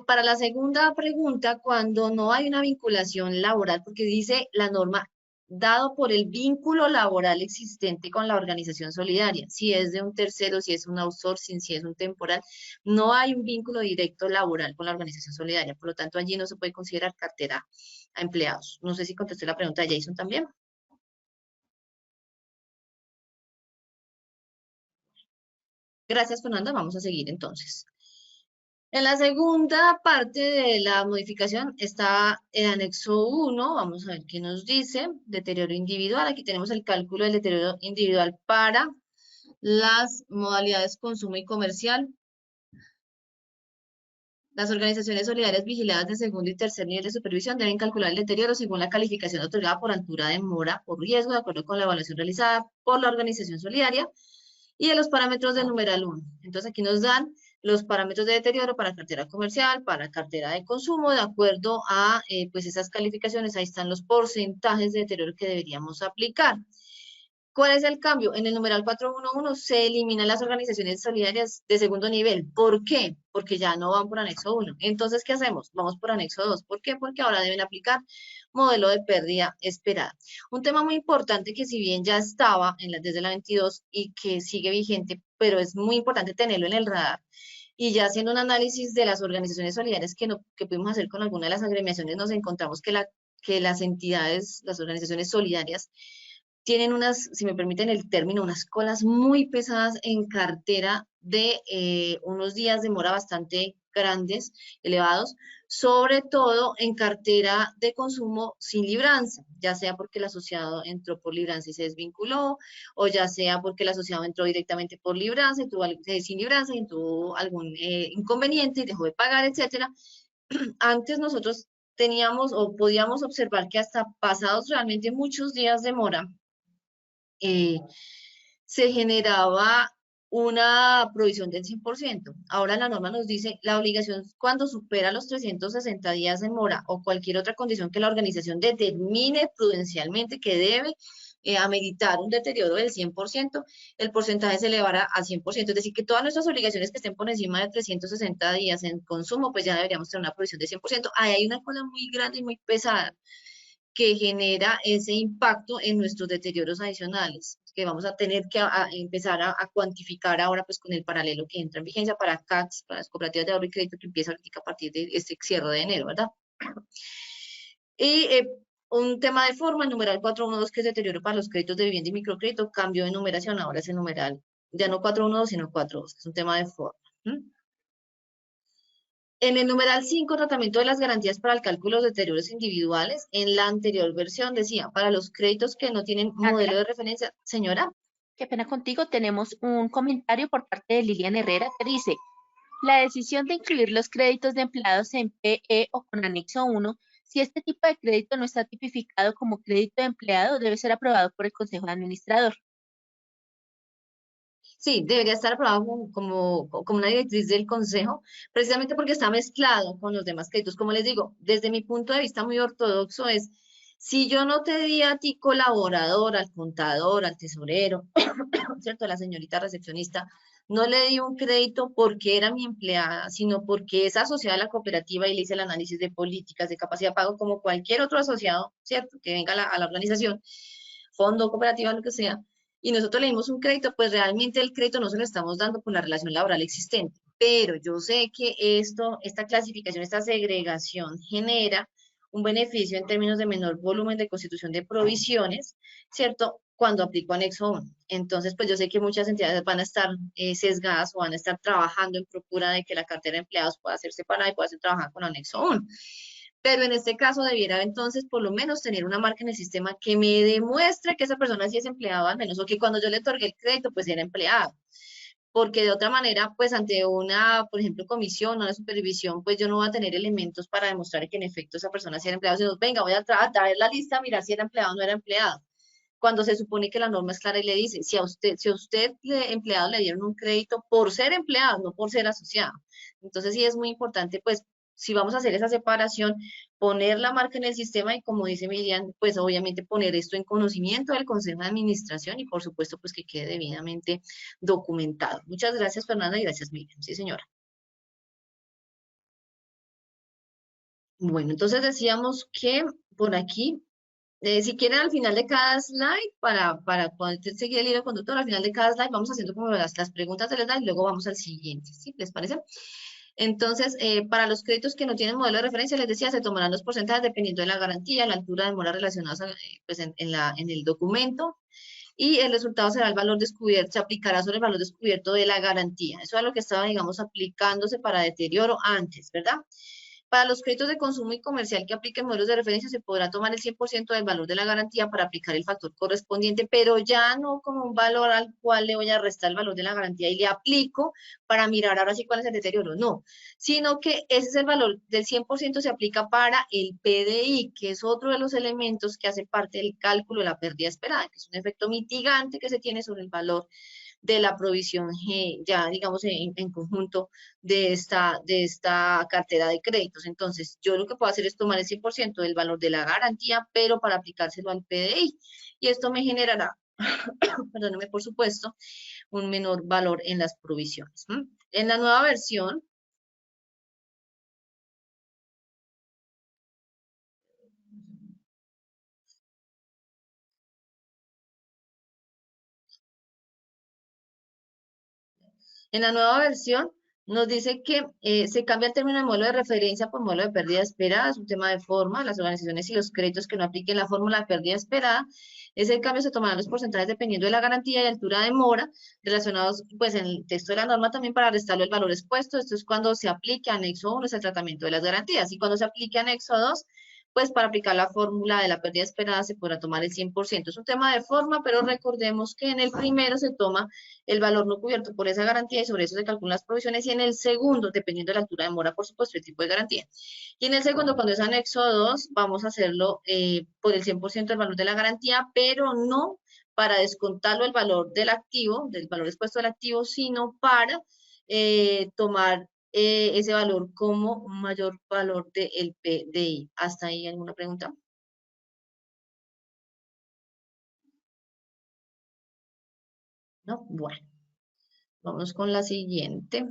Para la segunda pregunta, cuando no hay una vinculación laboral, porque dice la norma, dado por el vínculo laboral existente con la organización solidaria, si es de un tercero, si es un outsourcing, si es un temporal, no hay un vínculo directo laboral con la organización solidaria, por lo tanto allí no se puede considerar cartera a empleados. No sé si contesté la pregunta de Jason también. Gracias, Fernanda. Vamos a seguir entonces. En la segunda parte de la modificación está el anexo 1. Vamos a ver qué nos dice. Deterioro individual. Aquí tenemos el cálculo del deterioro individual para las modalidades consumo y comercial. Las organizaciones solidarias vigiladas de segundo y tercer nivel de supervisión deben calcular el deterioro según la calificación otorgada por altura de mora por riesgo, de acuerdo con la evaluación realizada por la organización solidaria y de los parámetros del numeral 1. Entonces aquí nos dan los parámetros de deterioro para cartera comercial, para cartera de consumo, de acuerdo a pues esas calificaciones. Ahí están los porcentajes de deterioro que deberíamos aplicar. ¿Cuál es el cambio? En el numeral 411 se eliminan las organizaciones solidarias de segundo nivel. ¿Por qué? Porque ya no van por anexo 1. Entonces, ¿qué hacemos? Vamos por anexo 2. ¿Por qué? Porque ahora deben aplicar modelo de pérdida esperada. Un tema muy importante que si bien ya estaba desde la 22 y que sigue vigente, pero es muy importante tenerlo en el radar. Y ya haciendo un análisis de las organizaciones solidarias que pudimos hacer con alguna de las agremiaciones, nos encontramos que las entidades, las organizaciones solidarias, tienen unas, si me permiten el término, unas colas muy pesadas en cartera de unos días de mora bastante grandes, elevados, sobre todo en cartera de consumo sin libranza, ya sea porque el asociado entró por libranza y se desvinculó, o ya sea porque el asociado entró directamente por libranza y tuvo sin libranza y tuvo algún inconveniente y dejó de pagar, etcétera. Antes nosotros teníamos o podíamos observar que hasta pasados realmente muchos días de mora, eh, se generaba una provisión del 100%. Ahora la norma nos dice la obligación cuando supera los 360 días de mora o cualquier otra condición que la organización determine prudencialmente que debe ameritar un deterioro del 100%, el porcentaje se elevará a 100%. Es decir, que todas nuestras obligaciones que estén por encima de 360 días en consumo, pues ya deberíamos tener una provisión de 100%. Ahí hay una cola muy grande y muy pesada que genera ese impacto en nuestros deterioros adicionales, que vamos a tener que empezar a cuantificar ahora pues con el paralelo que entra en vigencia para CACs, para las cooperativas de ahorro y crédito que empieza ahorita a partir de este cierre de enero, ¿verdad? Y un tema de forma, el numeral 412, que es deterioro para los créditos de vivienda y microcrédito, cambio de numeración, ahora es el numeral, ya no 412, sino 42, que es un tema de forma. En el numeral 5, tratamiento de las garantías para el cálculo de deterioros individuales, en la anterior versión decía, para los créditos que no tienen modelo Ángela, de referencia, señora, qué pena contigo. Tenemos un comentario por parte de Lilian Herrera que dice, la decisión de incluir los créditos de empleados en PE o con anexo 1, si este tipo de crédito no está tipificado como crédito de empleado, debe ser aprobado por el Consejo Administrador. sí, debería estar aprobado como una directriz del Consejo, precisamente porque está mezclado con los demás créditos. Como les digo, desde mi punto de vista muy ortodoxo es, si yo no te di a ti colaborador, al contador, al tesorero, ¿cierto? A la señorita recepcionista, no le di un crédito porque era mi empleada, sino porque es asociada a la cooperativa y le hice el análisis de políticas, de capacidad de pago, como cualquier otro asociado, ¿cierto? Que venga a la organización, fondo, cooperativa, lo que sea, y nosotros le dimos un crédito, pues realmente el crédito no se lo estamos dando por la relación laboral existente. Pero yo sé que esta clasificación, esta segregación genera un beneficio en términos de menor volumen de constitución de provisiones, ¿cierto? Cuando aplico anexo 1. Entonces, pues yo sé que muchas entidades van a estar sesgadas o van a estar trabajando en procura de que la cartera de empleados pueda ser separada y pueda ser trabajada con anexo 1. Pero en este caso debiera entonces por lo menos tener una marca en el sistema que me demuestre que esa persona sí es empleado al menos, o que cuando yo le otorgué el crédito, pues era empleado. Porque de otra manera, pues ante una, por ejemplo, comisión o una supervisión, pues yo no voy a tener elementos para demostrar que en efecto esa persona sí era empleado, sino, venga, voy a traer la lista, mirar si era empleado o no era empleado. Cuando se supone que la norma es clara y le dice, si a usted empleado le dieron un crédito por ser empleado, no por ser asociado. Entonces sí es muy importante, pues, si vamos a hacer esa separación, poner la marca en el sistema y como dice Miriam, pues obviamente poner esto en conocimiento del Consejo de Administración y por supuesto pues que quede debidamente documentado. Muchas gracias Fernanda y gracias Miriam. Sí señora. Bueno, entonces decíamos que por aquí, si quieren al final de cada slide, para poder seguir el hilo conductor, al final de cada slide vamos haciendo como las preguntas del slide y luego vamos al siguiente, ¿sí? ¿Les parece? Entonces, para los créditos que no tienen modelo de referencia, les decía, se tomarán los porcentajes dependiendo de la garantía, la altura de mora relacionadas pues en el documento, y el resultado será el valor descubierto, se aplicará sobre el valor descubierto de la garantía. Eso es lo que estaba, digamos, aplicándose para deterioro antes, ¿verdad? Para los créditos de consumo y comercial que apliquen modelos de referencia, se podrá tomar el 100% del valor de la garantía para aplicar el factor correspondiente, pero ya no como un valor al cual le voy a restar el valor de la garantía y le aplico para mirar ahora sí cuál es el deterioro. No, sino que ese es el valor del 100% se aplica para el PDI, que es otro de los elementos que hace parte del cálculo de la pérdida esperada, que es un efecto mitigante que se tiene sobre el valor de la provisión ya digamos en conjunto de esta cartera de créditos. Entonces, yo lo que puedo hacer es tomar el 100% del valor de la garantía, pero para aplicárselo al PDI. Y esto me generará, perdóneme por supuesto, un menor valor en las provisiones. En la nueva versión, nos dice que se cambia el término de modelo de referencia por modelo de pérdida esperada, es un tema de forma, las organizaciones y los créditos que no apliquen la fórmula de pérdida esperada, ese cambio se tomarán los porcentajes dependiendo de la garantía y altura de mora, relacionados pues en el texto de la norma también para restarle el valor expuesto, esto es cuando se aplique anexo 1, es el tratamiento de las garantías, y cuando se aplique anexo 2, pues para aplicar la fórmula de la pérdida esperada se podrá tomar el 100%. Es un tema de forma, pero recordemos que en el primero se toma el valor no cubierto por esa garantía y sobre eso se calculan las provisiones, y en el segundo, dependiendo de la altura de mora, por supuesto, el tipo de garantía. Y en el segundo, cuando es anexo 2, vamos a hacerlo por el 100% del valor de la garantía, pero no para descontarlo el valor del activo, del valor expuesto del activo, sino para tomar ese valor como un mayor valor del PDI. ¿Hasta ahí alguna pregunta? ¿No? Bueno, vamos con la siguiente.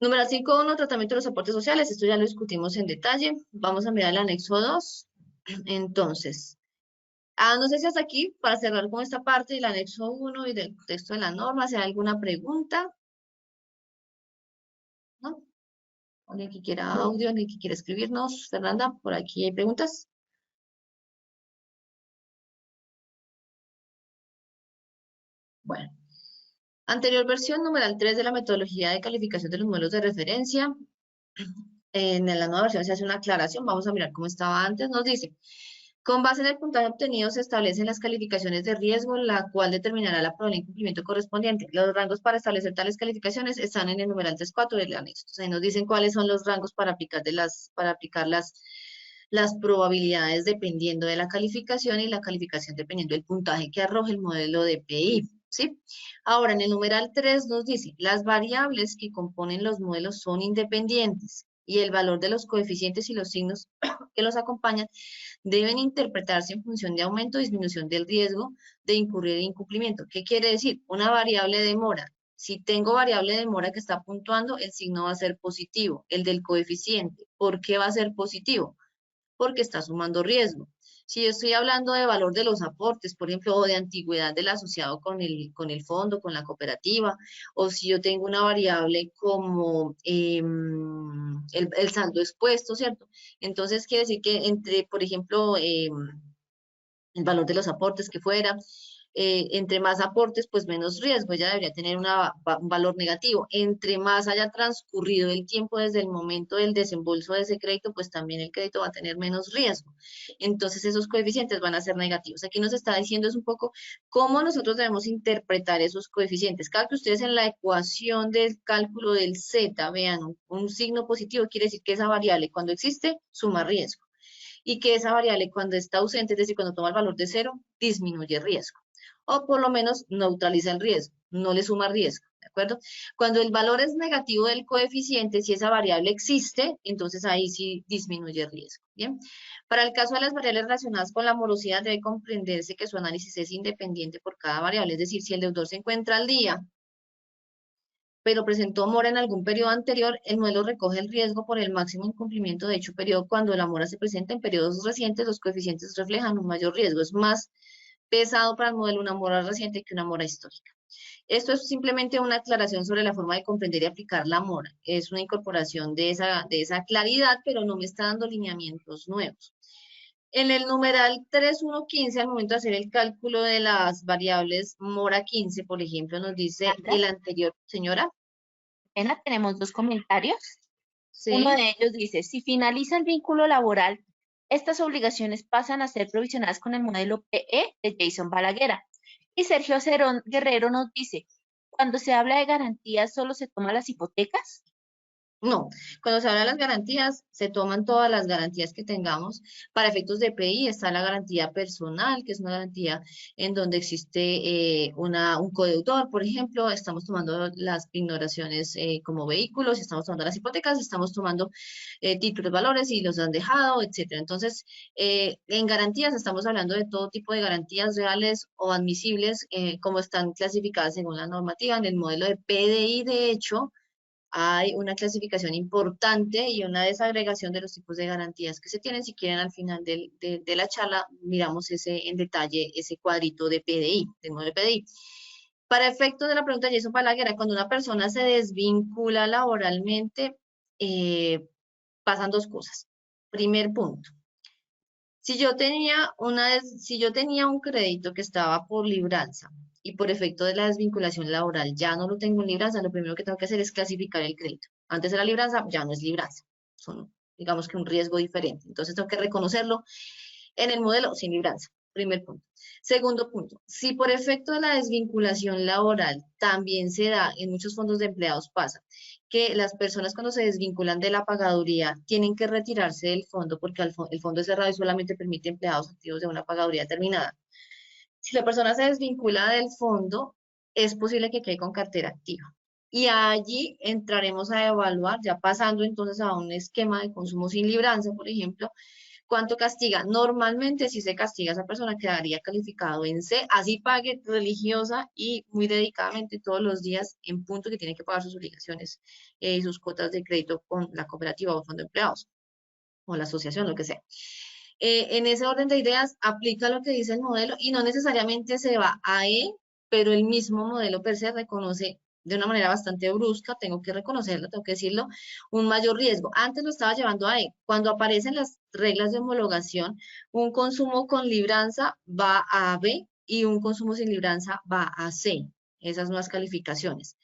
Número 5.1, tratamiento de los aportes sociales. Esto ya lo discutimos en detalle. Vamos a mirar el anexo 2. Entonces, no sé si hasta aquí, para cerrar con esta parte del anexo 1 y del texto de la norma, si hay alguna pregunta. ¿No? Alguien que quiera audio, alguien que quiera escribirnos. Fernanda, por aquí hay preguntas. Bueno. Anterior versión, numeral 3 de la metodología de calificación de los modelos de referencia. En la nueva versión se hace una aclaración. Vamos a mirar cómo estaba antes. Nos dice, con base en el puntaje obtenido se establecen las calificaciones de riesgo, la cual determinará la probabilidad de incumplimiento correspondiente. Los rangos para establecer tales calificaciones están en el numeral 3.4 del anexo. Entonces, ahí nos dicen cuáles son los rangos para aplicar, las probabilidades dependiendo de la calificación y la calificación dependiendo del puntaje que arroje el modelo de PI. ¿Sí? Ahora, en el numeral 3 nos dice, las variables que componen los modelos son independientes y el valor de los coeficientes y los signos que los acompañan deben interpretarse en función de aumento o disminución del riesgo de incurrir en incumplimiento. ¿Qué quiere decir? Una variable de mora. Si tengo variable de mora que está puntuando, el signo va a ser positivo. El del coeficiente, ¿por qué va a ser positivo? Porque está sumando riesgo. Si yo estoy hablando de valor de los aportes, por ejemplo, o de antigüedad del asociado con el fondo, con la cooperativa, o si yo tengo una variable como el saldo expuesto, ¿cierto? Entonces, quiere decir que entre, por ejemplo, el valor de los aportes que fuera, entre más aportes, pues menos riesgo, ella debería tener un valor negativo. Entre más haya transcurrido el tiempo desde el momento del desembolso de ese crédito, pues también el crédito va a tener menos riesgo. Entonces esos coeficientes van a ser negativos. Aquí nos está diciendo es un poco cómo nosotros debemos interpretar esos coeficientes. Cada que ustedes en la ecuación del cálculo del Z vean un signo positivo, quiere decir que esa variable cuando existe suma riesgo. Y que esa variable cuando está ausente, es decir, cuando toma el valor de 0, disminuye el riesgo. O por lo menos neutraliza el riesgo, no le suma riesgo, ¿de acuerdo? Cuando el valor es negativo del coeficiente, si esa variable existe, entonces ahí sí disminuye el riesgo, ¿bien? Para el caso de las variables relacionadas con la morosidad, debe comprenderse que su análisis es independiente por cada variable, es decir, si el deudor se encuentra al día, pero presentó mora en algún periodo anterior, el modelo recoge el riesgo por el máximo incumplimiento de dicho periodo. Cuando la mora se presenta en periodos recientes, los coeficientes reflejan un mayor riesgo. Es más pesado para el modelo una mora reciente que una mora histórica. Esto es simplemente una aclaración sobre la forma de comprender y aplicar la mora. Es una incorporación de esa claridad, pero no me está dando lineamientos nuevos. En el numeral 3.1.15, al momento de hacer el cálculo de las variables mora 15, por ejemplo, nos dice el anterior, señora. Apenas tenemos dos comentarios. Sí. Uno de ellos dice, si finaliza el vínculo laboral, estas obligaciones pasan a ser provisionadas con el modelo PE de Jason Balaguer. Y Sergio Cerón Guerrero nos dice, cuando se habla de garantías, ¿solo se toman las hipotecas? No, cuando se habla de las garantías, se toman todas las garantías que tengamos. Para efectos de PI está la garantía personal, que es una garantía en donde existe un codeudor, por ejemplo. Estamos tomando las ignoraciones como vehículos, estamos tomando las hipotecas, estamos tomando títulos valores y los han dejado, etcétera. Entonces, en garantías estamos hablando de todo tipo de garantías reales o admisibles, como están clasificadas según la normativa. En el modelo de PDI, de hecho, hay una clasificación importante y una desagregación de los tipos de garantías que se tienen. Si quieren, al final de la charla, miramos en detalle ese cuadrito de PDI, del modelo de PDI. Para efectos de la pregunta de Jason Balaguer, cuando una persona se desvincula laboralmente, pasan dos cosas. Primer punto. Si yo tenía un crédito que estaba por libranza y por efecto de la desvinculación laboral ya no lo tengo en libranza, lo primero que tengo que hacer es clasificar el crédito. Antes era libranza, ya no es libranza. Son, digamos que un riesgo diferente. Entonces tengo que reconocerlo en el modelo sin libranza. Primer punto. Segundo punto, si por efecto de la desvinculación laboral también se da, en muchos fondos de empleados pasa, que las personas cuando se desvinculan de la pagaduría tienen que retirarse del fondo porque el fondo es cerrado y solamente permite empleados activos de una pagaduría determinada. Si la persona se desvincula del fondo, es posible que quede con cartera activa. Y allí entraremos a evaluar, ya pasando entonces a un esquema de consumo sin libranza, por ejemplo, ¿cuánto castiga? Normalmente si se castiga a esa persona quedaría calificado en C, así pague religiosa y muy dedicadamente todos los días en punto que tiene que pagar sus obligaciones y sus cuotas de crédito con la cooperativa o fondo de empleados o la asociación, lo que sea. En ese orden de ideas aplica lo que dice el modelo y no necesariamente se va a E, pero el mismo modelo per se reconoce de una manera bastante brusca, tengo que reconocerlo, tengo que decirlo, un mayor riesgo. Antes lo estaba llevando a E. Cuando aparecen las reglas de homologación, un consumo con libranza va a B y un consumo sin libranza va a C. Esas nuevas calificaciones.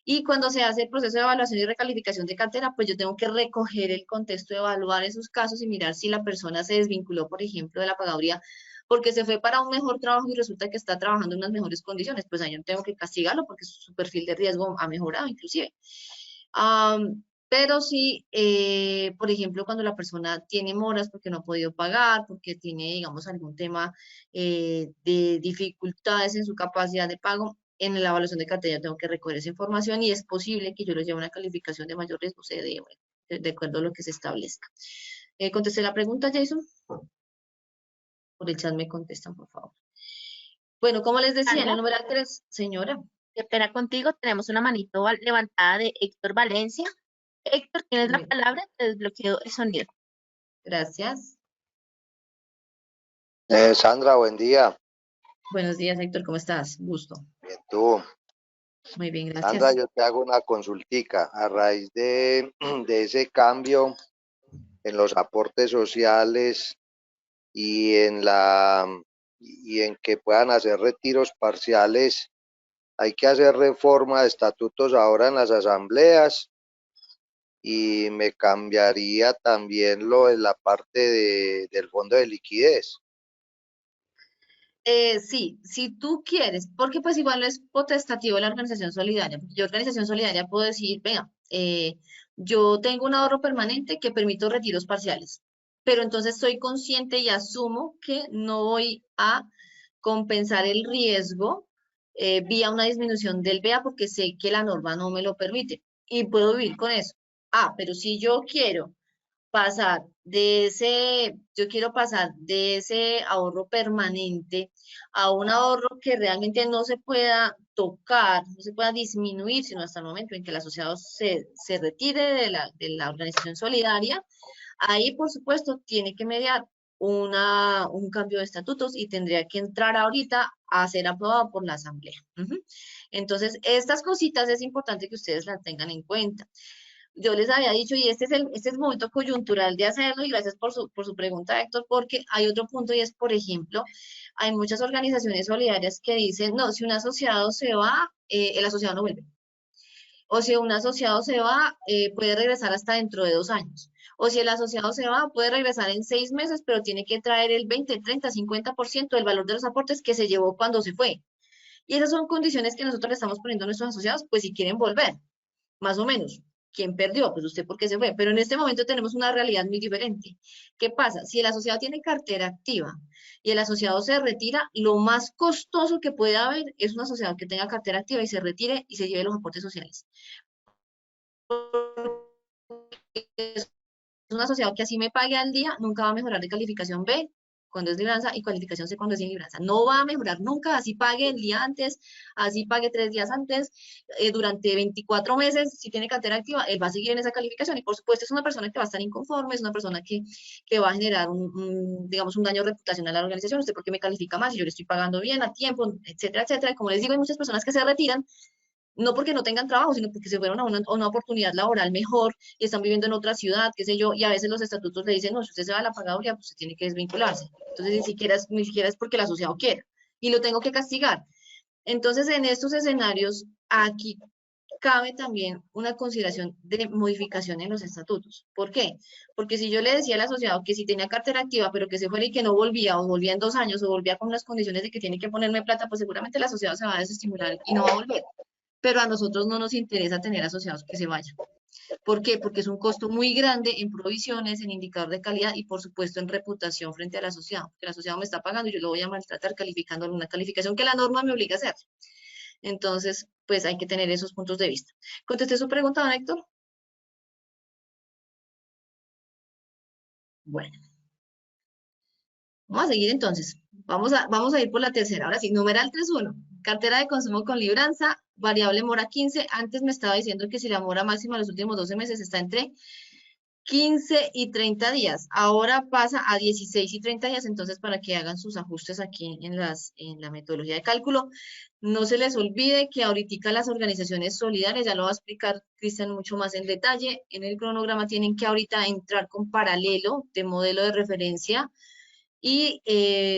Y cuando se hace el proceso de evaluación y recalificación de cartera, pues yo tengo que recoger el contexto, evaluar esos casos y mirar si la persona se desvinculó, por ejemplo, de la pagaduría porque se fue para un mejor trabajo y resulta que está trabajando en unas mejores condiciones, pues ahí yo tengo que castigarlo porque su perfil de riesgo ha mejorado inclusive. Pero sí, por ejemplo, cuando la persona tiene moras porque no ha podido pagar, porque tiene, digamos, algún tema de dificultades en su capacidad de pago, en la evaluación de cartera tengo que recoger esa información y es posible que yo lo lleve a una calificación de mayor riesgo, de acuerdo a lo que se establezca. ¿Contesté la pregunta, Jason? Por el chat me contestan, por favor. Bueno, como les decía, en el Sandra, numeral 3, señora. qué pena contigo, tenemos una manito levantada de Héctor Valencia. Héctor, tienes la palabra, te desbloqueo el sonido. Gracias. Sandra, buen día. Buenos días, Héctor, ¿cómo estás? Gusto. Bien, tú. Muy bien, gracias. Sandra, yo te hago una consultica. A raíz de ese cambio en los aportes sociales y en que puedan hacer retiros parciales, hay que hacer reforma de estatutos ahora en las asambleas y me cambiaría también lo de la parte del fondo de liquidez. Sí, si tú quieres, porque pues igual no es potestativo la organización solidaria. Yo organización solidaria puedo decir, venga, yo tengo un ahorro permanente que permito retiros parciales, pero entonces soy consciente y asumo que no voy a compensar el riesgo vía una disminución del BEA porque sé que la norma no me lo permite y puedo vivir con eso. Pero si yo quiero yo quiero pasar de ese ahorro permanente a un ahorro que realmente no se pueda tocar, no se pueda disminuir, sino hasta el momento en que el asociado se retire de la organización solidaria, ahí por supuesto tiene que mediar un cambio de estatutos y tendría que entrar ahorita a ser aprobado por la asamblea. Entonces, estas cositas es importante que ustedes las tengan en cuenta. Yo les había dicho, y este es el momento coyuntural de hacerlo, y gracias por su pregunta, Héctor, porque hay otro punto y es, por ejemplo, hay muchas organizaciones solidarias que dicen, no, si un asociado se va, el asociado no vuelve. O si un asociado se va, puede regresar hasta dentro de 2 años. O si el asociado se va, puede regresar en 6 meses, pero tiene que traer el 20, 30, 50% del valor de los aportes que se llevó cuando se fue. Y esas son condiciones que nosotros le estamos poniendo a nuestros asociados, pues si quieren volver, más o menos. ¿Quién perdió? Pues usted porque se fue. Pero en este momento tenemos una realidad muy diferente. ¿Qué pasa? Si el asociado tiene cartera activa y el asociado se retira, lo más costoso que puede haber es un asociado que tenga cartera activa y se retire y se lleve los aportes sociales. Es un asociado que así me pague al día, nunca va a mejorar de calificación B cuando es libranza y cualificación C cuando es sin libranza. No va a mejorar nunca, así pague el día antes, así pague 3 días antes, durante 24 meses, si tiene cartera activa, él va a seguir en esa calificación y por supuesto es una persona que va a estar inconforme, es una persona que va a generar digamos, un daño reputacional a la organización, usted porque me califica más y yo le estoy pagando bien a tiempo, etcétera, etcétera. Y como les digo, hay muchas personas que se retiran no porque no tengan trabajo, sino porque se fueron a una oportunidad laboral mejor y están viviendo en otra ciudad, qué sé yo, y a veces los estatutos le dicen, no, si usted se va a la pagaduría, pues usted tiene que desvincularse. Entonces, ni siquiera es porque el asociado quiera, y lo tengo que castigar. Entonces, en estos escenarios, aquí cabe también una consideración de modificación en los estatutos. ¿Por qué? Porque si yo le decía al asociado que si tenía cartera activa, pero que se fuera y que no volvía, o volvía en 2 años, o volvía con las condiciones de que tiene que ponerme plata, pues seguramente el asociado se va a desestimular y no va a volver. Pero a nosotros no nos interesa tener asociados que se vayan. ¿Por qué? Porque es un costo muy grande en provisiones, en indicador de calidad y por supuesto en reputación frente al asociado. Que el asociado me está pagando y yo lo voy a maltratar calificando en una calificación que la norma me obliga a hacer. Entonces, pues hay que tener esos puntos de vista. ¿Contesté su pregunta, don Héctor? Bueno. Vamos a seguir entonces. Vamos a ir por la tercera. Ahora sí, numeral 3.1. Cartera de consumo con libranza, variable mora 15. Antes me estaba diciendo que si la mora máxima en los últimos 12 meses está entre 15 y 30 días. Ahora pasa a 16 y 30 días, entonces para que hagan sus ajustes aquí en la metodología de cálculo. No se les olvide que ahorita las organizaciones solidarias, ya lo va a explicar Cristian mucho más en detalle, en el cronograma tienen que ahorita entrar con paralelo de modelo de referencia y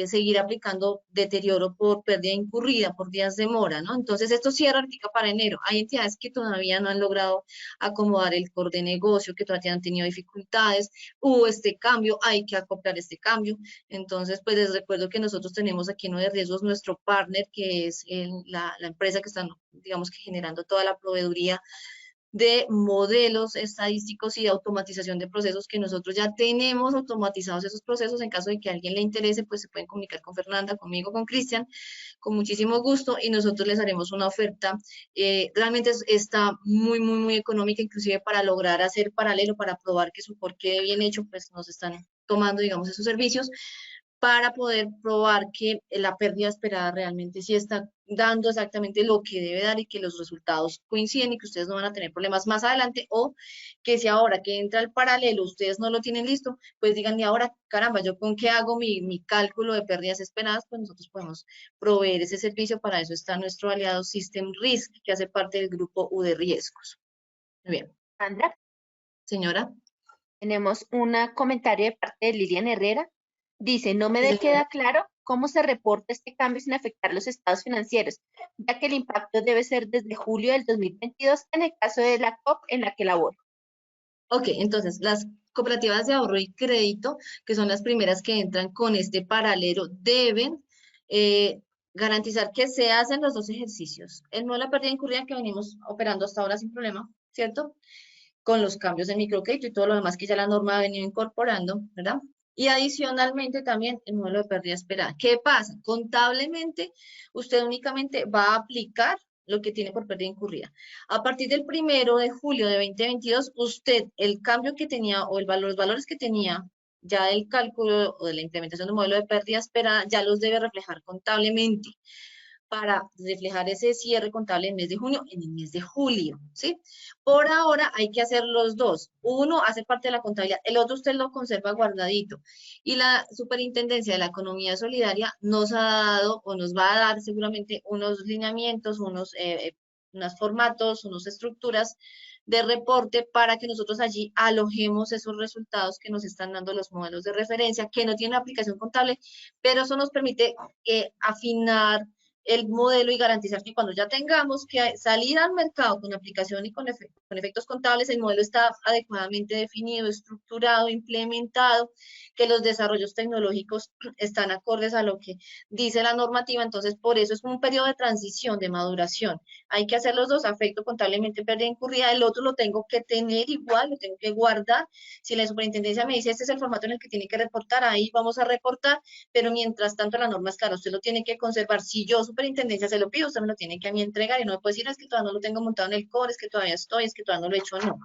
seguir aplicando deterioro por pérdida incurrida, por días de mora, ¿no? Entonces, esto cierra ahorita para enero. Hay entidades que todavía no han logrado acomodar el core de negocio, que todavía han tenido dificultades, hubo este cambio, hay que acoplar este cambio. Entonces, pues les recuerdo que nosotros tenemos aquí en No de Riesgos nuestro partner, que es la empresa que está, digamos que generando toda la proveeduría de modelos estadísticos y de automatización de procesos que nosotros ya tenemos automatizados esos procesos. En caso de que a alguien le interese, pues se pueden comunicar con Fernanda, conmigo, con Cristian, con muchísimo gusto y nosotros les haremos una oferta. Realmente está muy, muy, muy económica, inclusive para lograr hacer paralelo, para probar que su por qué bien hecho, pues nos están tomando, digamos, esos servicios para poder probar que la pérdida esperada realmente sí está dando exactamente lo que debe dar y que los resultados coinciden y que ustedes no van a tener problemas más adelante, o que si ahora que entra el paralelo ustedes no lo tienen listo, pues digan, y ahora, caramba, ¿yo con qué hago mi cálculo de pérdidas esperadas? Pues nosotros podemos proveer ese servicio. Para eso está nuestro aliado System Risk, que hace parte del grupo U de riesgos. Muy bien. Sandra, Señora. tenemos un comentario de parte de Lilian Herrera. Dice, no me Sí, queda claro cómo se reporta este cambio sin afectar los estados financieros, ya que el impacto debe ser desde julio del 2022 en el caso de la COP en la que laboro. Ok, entonces las cooperativas de ahorro y crédito, que son las primeras que entran con este paralelo, deben garantizar que se hacen los 2 ejercicios. El modelo de pérdida incurrida que venimos operando hasta ahora sin problema, ¿cierto? Con los cambios en microcrédito y todo lo demás que ya la norma ha venido incorporando, ¿verdad? Y adicionalmente también el modelo de pérdida esperada. ¿Qué pasa? Contablemente, usted únicamente va a aplicar lo que tiene por pérdida incurrida. A partir del 1 de julio de 2022, usted, el cambio que tenía o los valores que tenía ya del cálculo o de la implementación del modelo de pérdida esperada, ya los debe reflejar contablemente para reflejar ese cierre contable en el mes de junio, en el mes de julio, ¿sí? Por ahora hay que hacer los dos. Uno hace parte de la contabilidad, el otro usted lo conserva guardadito. Y la Superintendencia de la Economía Solidaria nos ha dado o nos va a dar seguramente unos lineamientos, unos formatos, unas estructuras de reporte para que nosotros allí alojemos esos resultados que nos están dando los modelos de referencia, que no tienen aplicación contable, pero eso nos permite afinar el modelo y garantizar que cuando ya tengamos que salir al mercado con aplicación y con efectos contables, el modelo está adecuadamente definido, estructurado, implementado, que los desarrollos tecnológicos están acordes a lo que dice la normativa. Entonces, por eso es un periodo de transición, de maduración. Hay que hacer los dos, afecto contablemente pérdida incurrida, el otro lo tengo que tener igual, lo tengo que guardar. Si la superintendencia me dice, este es el formato en el que tiene que reportar, ahí vamos a reportar, pero mientras tanto la norma es clara, usted lo tiene que conservar. Si yo, superintendencia se lo pido, usted me lo tiene que a mí entregar y no me puede decir, es que todavía no lo tengo montado en el core, es que todavía estoy, es que todavía no lo he hecho, no.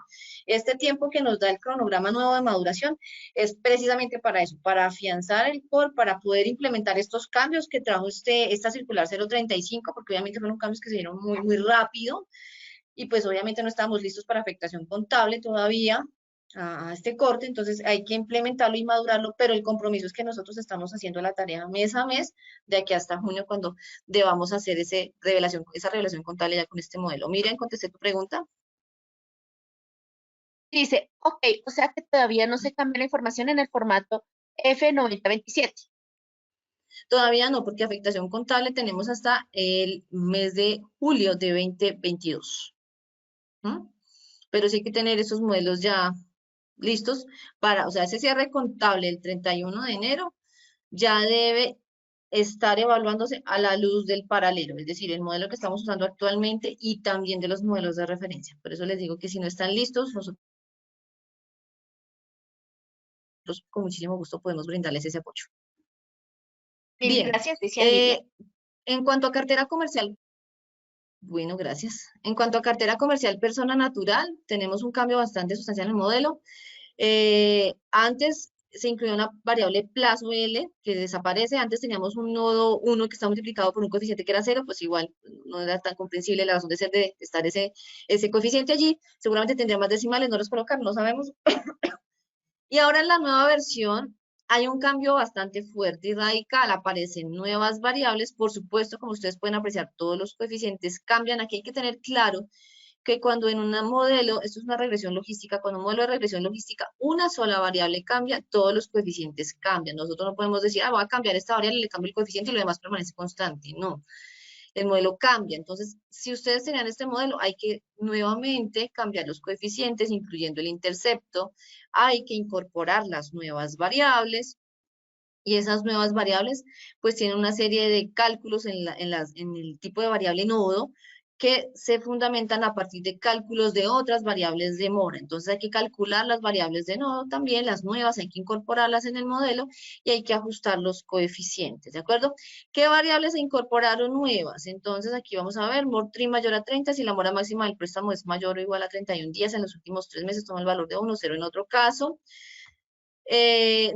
Este tiempo que nos da el cronograma nuevo de maduración es precisamente para eso, para afianzar el core, para poder implementar estos cambios que trajo esta circular 035, porque obviamente fueron cambios que se dieron muy, muy rápido, y pues obviamente no estábamos listos para afectación contable todavía a este corte, entonces hay que implementarlo y madurarlo, pero el compromiso es que nosotros estamos haciendo la tarea mes a mes, de aquí hasta junio, cuando debamos hacer esa revelación contable ya con este modelo. Miren, contesté tu pregunta. Dice, ok, o sea que todavía no se cambia la información en el formato F9027. Todavía no, porque afectación contable tenemos hasta el mes de julio de 2022. ¿Mm? Pero sí hay que tener esos modelos ya listos para, o sea, ese cierre contable el 31 de enero ya debe estar evaluándose a la luz del paralelo, es decir, el modelo que estamos usando actualmente y también de los modelos de referencia. Por eso les digo que si no están listos, nosotros con muchísimo gusto podemos brindarles ese apoyo. Mil Bien, gracias, decía Lidia. en cuanto a cartera comercial, bueno, gracias. En cuanto a cartera comercial persona natural, tenemos un cambio bastante sustancial en el modelo. Antes se incluía una variable plazo L que desaparece. Antes teníamos un nodo 1 que está multiplicado por un coeficiente que era 0, pues igual no era tan comprensible la razón de ser de estar ese coeficiente allí. Seguramente tendría más decimales, no los colocar, no sabemos. Y ahora en la nueva versión hay un cambio bastante fuerte y radical. Aparecen nuevas variables. Por supuesto, como ustedes pueden apreciar, todos los coeficientes cambian. Aquí hay que tener claro que cuando en un modelo, esto es una regresión logística, cuando un modelo de regresión logística, una sola variable cambia, todos los coeficientes cambian. Nosotros no podemos decir, voy a cambiar esta variable, le cambio el coeficiente y lo demás permanece constante. No, el modelo cambia. Entonces, si ustedes tenían este modelo, hay que nuevamente cambiar los coeficientes, incluyendo el intercepto, hay que incorporar las nuevas variables, y esas nuevas variables pues tienen una serie de cálculos en el tipo de variable nodo que se fundamentan a partir de cálculos de otras variables de mora. Entonces hay que calcular las variables de nodo también, las nuevas, hay que incorporarlas en el modelo y hay que ajustar los coeficientes, ¿de acuerdo? ¿Qué variables se incorporaron nuevas? Entonces aquí vamos a ver, MOR-TRI mayor a 30, si la mora máxima del préstamo es mayor o igual a 31 días en los últimos 3 meses, toma el valor de 1, 0 en otro caso.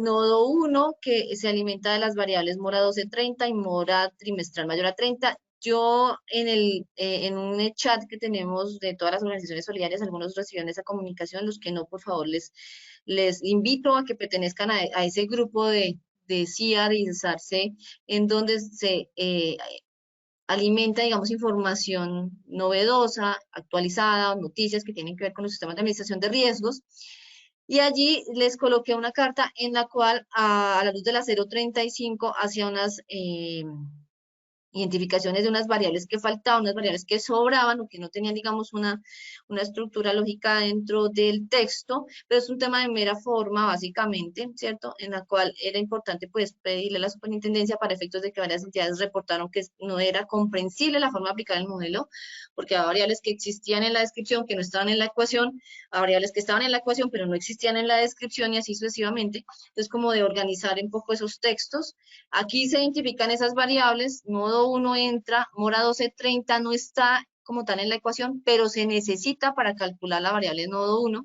Nodo 1, que se alimenta de las variables mora 12-30 y mora trimestral mayor a 30. Yo en un chat que tenemos de todas las organizaciones solidarias, algunos recibieron esa comunicación, los que no, por favor, les invito a que pertenezcan a ese grupo de CIAR y SARCE, en donde se alimenta, digamos, información novedosa, actualizada, noticias que tienen que ver con los sistemas de administración de riesgos. Y allí les coloqué una carta en la cual, a la luz de la 035, hacía unas identificaciones de unas variables que faltaban, unas variables que sobraban o que no tenían, digamos, una estructura lógica dentro del texto, pero es un tema de mera forma, básicamente, ¿cierto? En la cual era importante, pues, pedirle a la superintendencia para efectos de que varias entidades reportaron que no era comprensible la forma de aplicar el modelo, porque había variables que existían en la descripción, que no estaban en la ecuación, había variables que estaban en la ecuación, pero no existían en la descripción y así sucesivamente. Entonces, como de organizar un poco esos textos. Aquí se identifican esas variables, nodo 1 entra, mora 12-30 no está como tal en la ecuación, pero se necesita para calcular la variable nodo 1,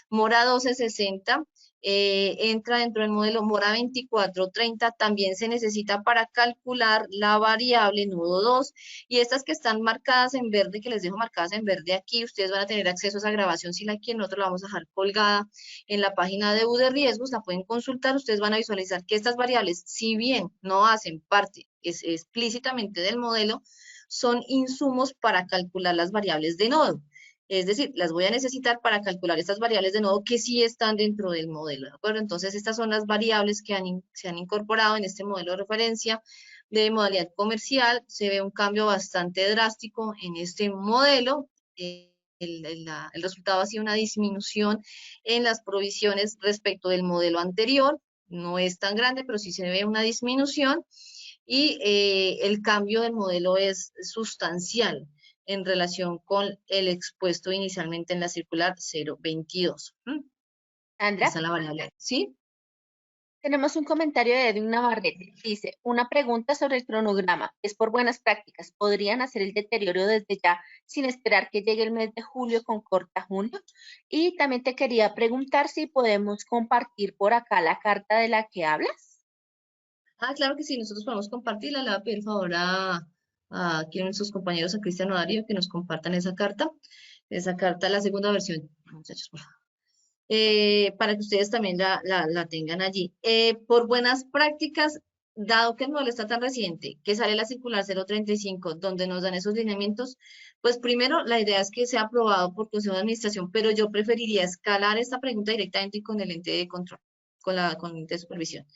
mora 12-60 entra dentro del modelo, mora 24-30 también se necesita para calcular la variable nodo 2, y estas que están marcadas en verde, que les dejo marcadas en verde aquí, ustedes van a tener acceso a esa grabación si la quieren, nosotros la vamos a dejar colgada en la página de de riesgos, la pueden consultar, ustedes van a visualizar que estas variables, si bien no hacen parte explícitamente del modelo, son insumos para calcular las variables de nodo. Es decir, las voy a necesitar para calcular estas variables de nodo que sí están dentro del modelo, ¿de acuerdo? Entonces, estas son las variables que se han incorporado en este modelo de referencia de modalidad comercial. Se ve un cambio bastante drástico en este modelo. El resultado ha sido una disminución en las provisiones respecto del modelo anterior. No es tan grande, pero sí se ve una disminución. Y el cambio del modelo es sustancial en relación con el expuesto inicialmente en la circular 022. Sandra. Esa es la variable, ¿sí? Tenemos un comentario de Edwin Navarrete. Dice, una pregunta sobre el cronograma. Es por buenas prácticas. ¿Podrían hacer el deterioro desde ya sin esperar que llegue el mes de julio con corta junio? Y también te quería preguntar si podemos compartir por acá la carta de la que hablas. Ah, claro que sí, nosotros podemos compartirla. Le voy a pedir favor a aquí a nuestros compañeros, a Cristian o a Darío, que nos compartan esa carta. Esa carta, la segunda versión, muchachos, por favor. Para que ustedes también la tengan allí. Por buenas prácticas, dado que el modelo está tan reciente, que sale la circular 035, donde nos dan esos lineamientos, pues primero la idea es que sea aprobado por Consejo de Administración, pero yo preferiría escalar esta pregunta directamente con el ente de control, con el ente de supervisión.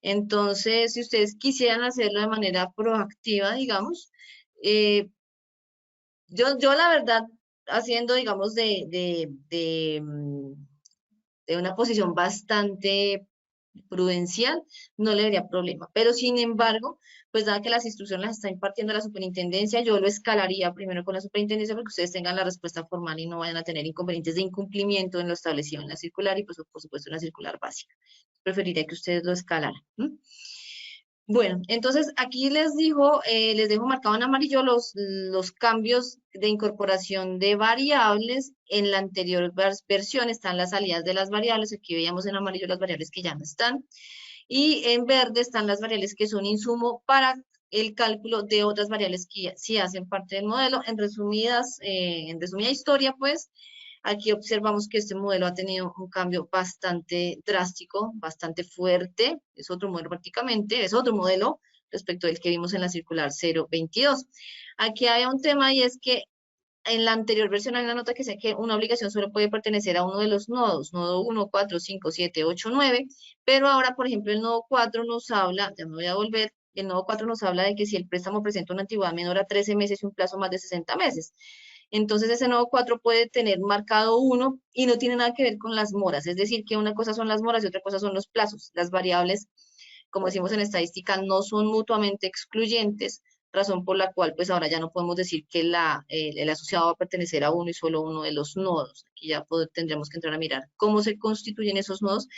Entonces, si ustedes quisieran hacerlo de manera proactiva, digamos, yo la verdad, haciendo, digamos, de una posición bastante prudencial, no le vería problema. Pero sin embargo, pues dada que las instrucciones las está impartiendo la superintendencia, yo lo escalaría primero con la superintendencia porque ustedes tengan la respuesta formal y no vayan a tener inconvenientes de incumplimiento en lo establecido en la circular y pues por supuesto en la circular básica. Preferiría que ustedes lo escalaran. Bueno, entonces aquí les dejo marcado en amarillo los cambios de incorporación de variables. En la anterior versión están las salidas de las variables. Aquí veíamos en amarillo las variables que ya no están. Y en verde están las variables que son insumo para el cálculo de otras variables que sí hacen parte del modelo. En resumida historia, pues, aquí observamos que este modelo ha tenido un cambio bastante drástico, bastante fuerte. Es otro modelo prácticamente, es otro modelo respecto al que vimos en la circular 022. Aquí hay un tema y es que en la anterior versión hay una nota que dice que una obligación solo puede pertenecer a uno de los nodos, nodo 1, 4, 5, 7, 8, 9, pero ahora, por ejemplo, el nodo 4 nos habla, ya me voy a volver, el nodo 4 nos habla de que si el préstamo presenta una antigüedad menor a 13 meses y un plazo más de 60 meses. Entonces, ese nodo 4 puede tener marcado 1 y no tiene nada que ver con las moras, es decir, que una cosa son las moras y otra cosa son los plazos. Las variables, como decimos en estadística, no son mutuamente excluyentes, razón por la cual pues ahora ya no podemos decir que el asociado va a pertenecer a uno y solo uno de los nodos. Aquí ya tendremos que entrar a mirar cómo se constituyen esos nodos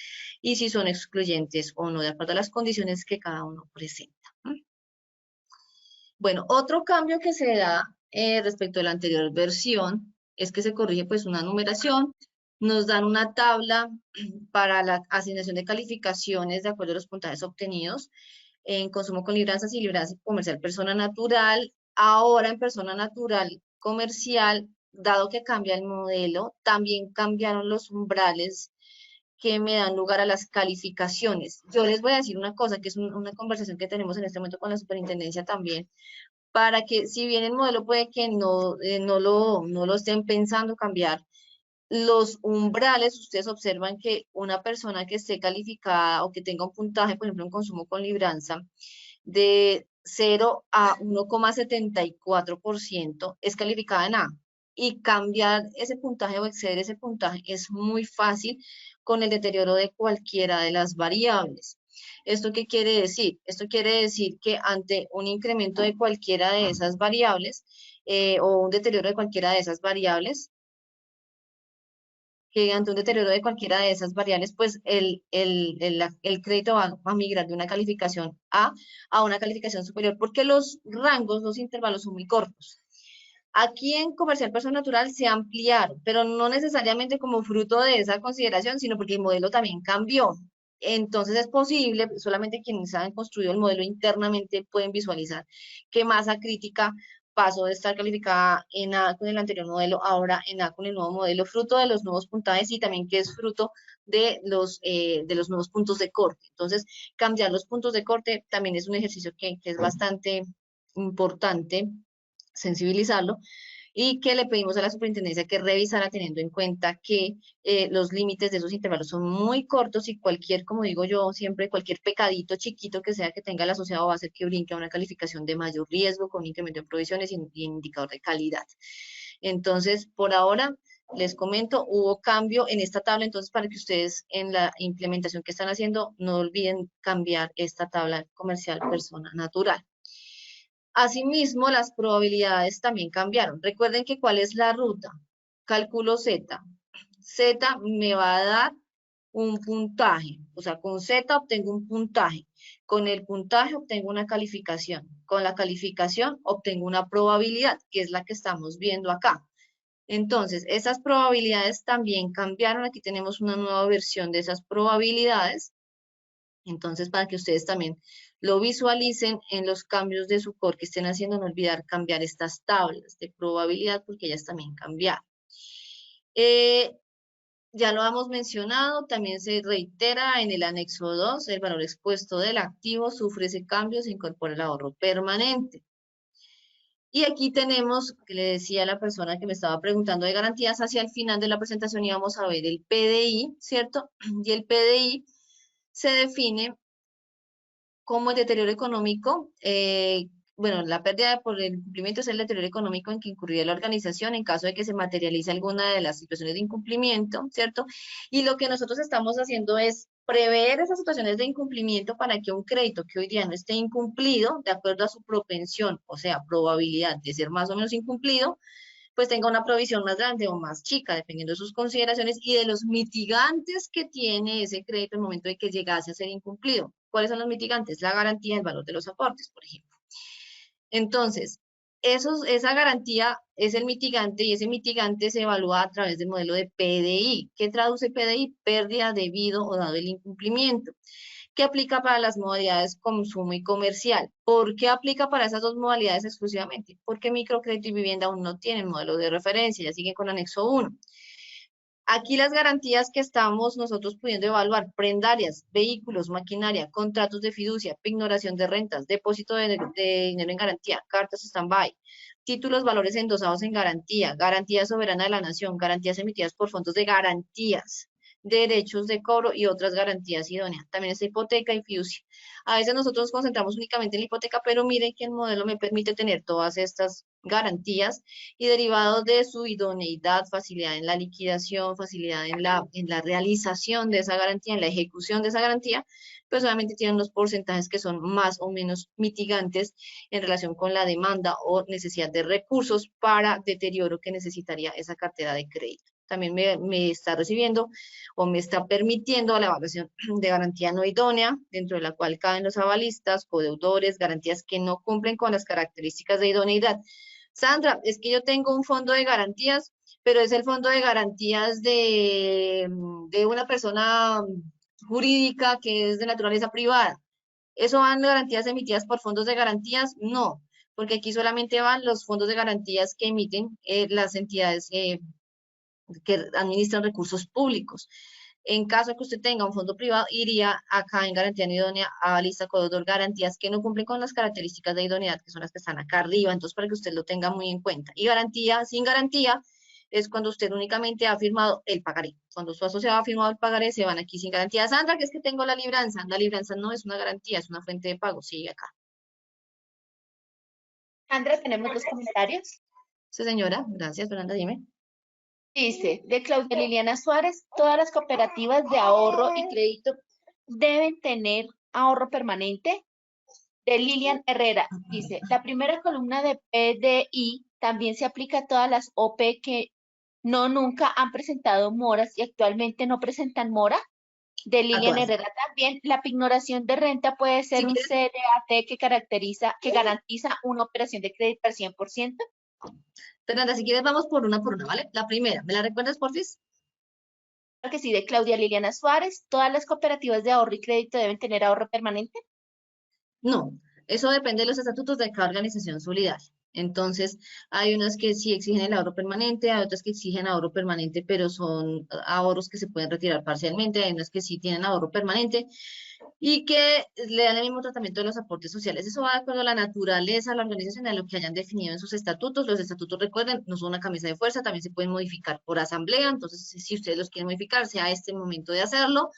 y si son excluyentes o no, de acuerdo a las condiciones que cada uno presenta. Bueno, otro cambio que se da respecto a la anterior versión es que se corrige pues una numeración, nos dan una tabla para la asignación de calificaciones de acuerdo a los puntajes obtenidos en consumo con libranzas y libranza comercial persona natural. Ahora en persona natural comercial, dado que cambia el modelo, también cambiaron los umbrales que me dan lugar a las calificaciones. Yo les voy a decir una cosa, que es una conversación que tenemos en este momento con la superintendencia también, para que si bien el modelo puede que no lo estén pensando cambiar, los umbrales, ustedes observan que una persona que esté calificada o que tenga un puntaje, por ejemplo, en consumo con libranza, de 0 a 1,74% es calificada en A. Y cambiar ese puntaje o exceder ese puntaje es muy fácil con el deterioro de cualquiera de las variables. ¿Esto qué quiere decir? Esto quiere decir que ante un incremento de cualquiera de esas variables o un deterioro de cualquiera de esas variables, que ante un deterioro de cualquiera de esas variables, pues el crédito va a migrar de una calificación a una calificación superior, porque los rangos, los intervalos son muy cortos. Aquí en comercial persona natural se ampliaron, pero no necesariamente como fruto de esa consideración, sino porque el modelo también cambió. Entonces es posible, solamente quienes han construido el modelo internamente pueden visualizar que masa crítica pasó de estar calificada en A con el anterior modelo, ahora en A con el nuevo modelo, fruto de los nuevos puntajes y también que es fruto de los nuevos puntos de corte. Entonces, cambiar los puntos de corte también es un ejercicio que es bastante importante sensibilizarlo, y que le pedimos a la superintendencia que revisara teniendo en cuenta que los límites de esos intervalos son muy cortos y cualquier, como digo yo, siempre cualquier pecadito chiquito que sea que tenga el asociado va a hacer que brinque a una calificación de mayor riesgo con incremento en provisiones y indicador de calidad. Entonces, por ahora, les comento, hubo cambio en esta tabla, entonces para que ustedes en la implementación que están haciendo no olviden cambiar esta tabla comercial persona natural. Asimismo, las probabilidades también cambiaron. Recuerden que ¿cuál es la ruta? Cálculo Z. Z me va a dar un puntaje, o sea, con Z obtengo un puntaje, con el puntaje obtengo una calificación, con la calificación obtengo una probabilidad, que es la que estamos viendo acá. Entonces, esas probabilidades también cambiaron, aquí tenemos una nueva versión de esas probabilidades, entonces para que ustedes también lo visualicen en los cambios de su core que estén haciendo, no olvidar cambiar estas tablas de probabilidad porque ellas también cambiaron. Ya lo hemos mencionado, también se reitera en el anexo 2, el valor expuesto del activo sufre ese cambio, se incorpora el ahorro permanente. Y aquí tenemos, que le decía a la persona que me estaba preguntando de garantías, hacia el final de la presentación íbamos a ver el PDI, ¿cierto? Y el PDI se define como el deterioro económico, bueno, la pérdida por el incumplimiento es el deterioro económico en que incurriría la organización en caso de que se materialice alguna de las situaciones de incumplimiento, ¿cierto? Y lo que nosotros estamos haciendo es prever esas situaciones de incumplimiento para que un crédito que hoy día no esté incumplido, de acuerdo a su propensión, o sea, probabilidad de ser más o menos incumplido, pues tenga una provisión más grande o más chica, dependiendo de sus consideraciones y de los mitigantes que tiene ese crédito en el momento de que llegase a ser incumplido. ¿Cuáles son los mitigantes? La garantía del valor de los aportes, por ejemplo. Entonces, esa garantía es el mitigante y ese mitigante se evalúa a través del modelo de PDI. ¿Qué traduce PDI? Pérdida debido o dado el incumplimiento. ¿Qué aplica para las modalidades consumo y comercial? ¿Por qué aplica para esas dos modalidades exclusivamente? Porque microcrédito y vivienda aún no tienen modelo de referencia, ya siguen con anexo 1. Aquí las garantías que estamos nosotros pudiendo evaluar, prendarias, vehículos, maquinaria, contratos de fiducia, pignoración de rentas, depósito de dinero en garantía, cartas stand-by, títulos, valores endosados en garantía, garantía soberana de la nación, garantías emitidas por fondos de garantías, derechos de cobro y otras garantías idóneas. También está hipoteca y fiducia. A veces nosotros nos concentramos únicamente en la hipoteca, pero miren que el modelo me permite tener todas estas garantías y derivados de su idoneidad, facilidad en la liquidación, facilidad en la realización de esa garantía, en la ejecución de esa garantía, pues obviamente tienen unos porcentajes que son más o menos mitigantes en relación con la demanda o necesidad de recursos para deterioro que necesitaría esa cartera de crédito. También me está recibiendo o me está permitiendo la evaluación de garantía no idónea, dentro de la cual caben los avalistas, codeudores, garantías que no cumplen con las características de idoneidad. Sandra, es que yo tengo un fondo de garantías, pero es el fondo de garantías de una persona jurídica que es de naturaleza privada. ¿Eso van garantías emitidas por fondos de garantías? No, porque aquí solamente van los fondos de garantías que emiten las entidades que administran recursos públicos. En caso de que usted tenga un fondo privado, iría acá en garantía no idónea a lista codeudor garantías que no cumplen con las características de idoneidad, que son las que están acá arriba, entonces para que usted lo tenga muy en cuenta. Y garantía, sin garantía, es cuando usted únicamente ha firmado el pagaré. Cuando su asociado ha firmado el pagaré, se van aquí sin garantía. Sandra, que es que tengo la libranza. La libranza no es una garantía, es una fuente de pago. Sí, acá. Sandra, tenemos dos comentarios. Sí, señora. Gracias, Fernanda, dime. Dice, de Claudia Liliana Suárez, todas las cooperativas de ahorro y crédito deben tener ahorro permanente. De Lilian Herrera, dice, la primera columna de PDI también se aplica a todas las OP que no nunca han presentado moras y actualmente no presentan mora. De Lilian Herrera también, la pignoración de renta puede ser un CDAT que garantiza una operación de crédito al 100%. Fernanda, si quieres vamos por una, ¿vale? La primera, ¿me la recuerdas, porfis? Claro que sí, de Claudia Liliana Suárez, ¿todas las cooperativas de ahorro y crédito deben tener ahorro permanente? No, eso depende de los estatutos de cada organización solidaria. Entonces, hay unas que sí exigen el ahorro permanente, hay otras que exigen ahorro permanente, pero son ahorros que se pueden retirar parcialmente, hay unas que sí tienen ahorro permanente y que le dan el mismo tratamiento de los aportes sociales. Eso va de acuerdo a la naturaleza de la organización, a lo que hayan definido en sus estatutos. Los estatutos, recuerden, no son una camisa de fuerza, también se pueden modificar por asamblea, entonces si ustedes los quieren modificar, sea este el momento de hacerlo,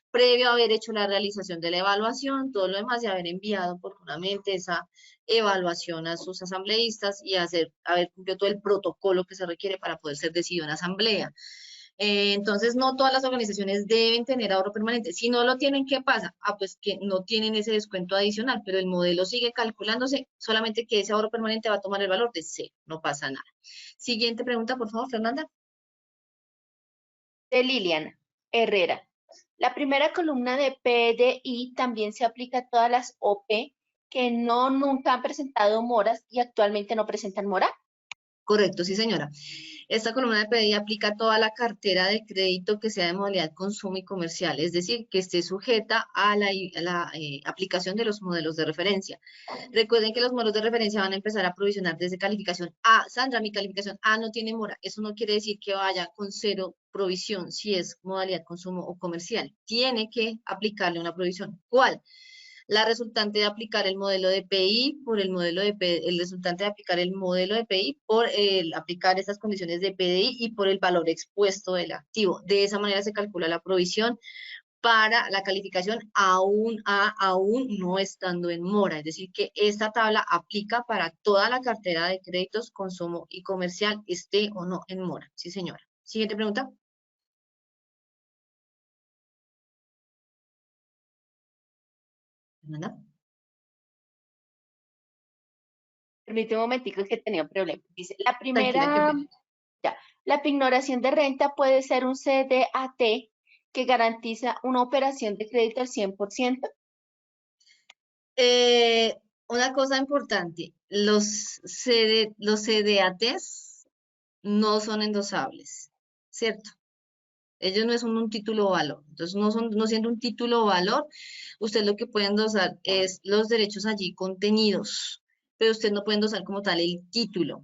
previo a haber hecho la realización de la evaluación, todo lo demás, y haber enviado oportunamente esa evaluación a sus asambleístas y haber cumplido todo el protocolo que se requiere para poder ser decidido en asamblea. Entonces, no todas las organizaciones deben tener ahorro permanente. Si no lo tienen, ¿qué pasa? Pues que no tienen ese descuento adicional, pero el modelo sigue calculándose, solamente que ese ahorro permanente va a tomar el valor de 0, no pasa nada. Siguiente pregunta, por favor, Fernanda. De Lilian Herrera. La primera columna de PDI también se aplica a todas las OP que nunca han presentado moras y actualmente no presentan mora. Correcto, sí señora. Esta columna de PDI aplica a toda la cartera de crédito que sea de modalidad consumo y comercial, es decir, que esté sujeta a la aplicación de los modelos de referencia. Recuerden que los modelos de referencia van a empezar a provisionar desde calificación A. Sandra, mi calificación A no tiene mora. Eso no quiere decir que vaya con 0 provisión si es modalidad consumo o comercial. Tiene que aplicarle una provisión. ¿Cuál? La resultante de aplicar el modelo de PI por el modelo de el resultante de aplicar el modelo de PI por aplicar estas condiciones de PDI y por el valor expuesto del activo. De esa manera se calcula la provisión para la calificación aún no estando en mora. Es decir, que esta tabla aplica para toda la cartera de créditos, consumo y comercial, esté o no en mora. Sí, señora. Siguiente pregunta. Fernanda. Permíteme un momentico que tenía un problema. Dice, la Tranquila, qué primera, pena. ya, la pignoración de renta puede ser un CDAT que garantiza una operación de crédito al 100%. Una cosa importante, los CDATs no son endosables, ¿cierto? Ellos no son un título o valor. Entonces, no siendo un título o valor, usted lo que puede endosar es los derechos allí contenidos, pero usted no puede endosar como tal el título.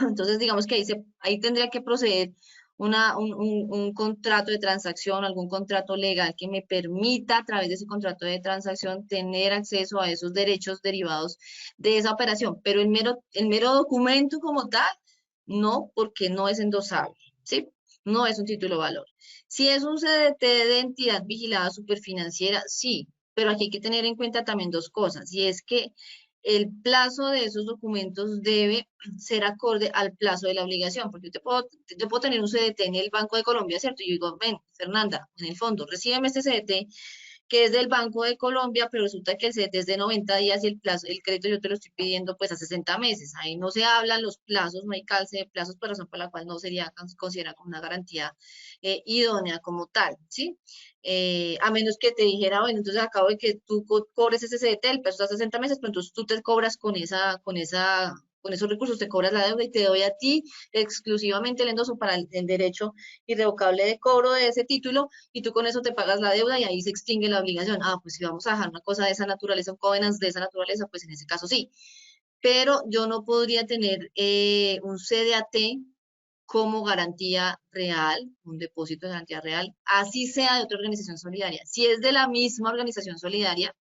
Entonces, digamos que ahí tendría que proceder un contrato de transacción, algún contrato legal que me permita a través de ese contrato de transacción tener acceso a esos derechos derivados de esa operación. Pero el mero documento como tal, no, porque no es endosable, ¿sí? No es un título o valor. Si es un CDT de entidad vigilada superfinanciera, sí, pero aquí hay que tener en cuenta también dos cosas, y es que el plazo de esos documentos debe ser acorde al plazo de la obligación, porque yo puedo tener un CDT en el Banco de Colombia, ¿cierto? Y yo digo, ven, Fernanda, en el fondo, recíbeme este CDT que es del Banco de Colombia, pero resulta que el CDT es de 90 días y el crédito yo te lo estoy pidiendo pues a 60 meses. Ahí no se hablan los plazos, no hay calce de plazos, por razón por la cual no sería considerada como una garantía idónea como tal, ¿sí? A menos que te dijera, bueno, entonces acabo de que tú cobres ese CDT, el plazo a 60 meses, pero entonces tú te cobras con esos recursos, te cobras la deuda y te doy a ti exclusivamente el endoso para el derecho irrevocable de cobro de ese título y tú con eso te pagas la deuda y ahí se extingue la obligación. Ah, pues si vamos a dejar una cosa de esa naturaleza, un covenant de esa naturaleza, pues en ese caso sí. Pero yo no podría tener un CDAT como garantía real, un depósito de garantía real, así sea de otra organización solidaria. Si es de la misma organización solidaria,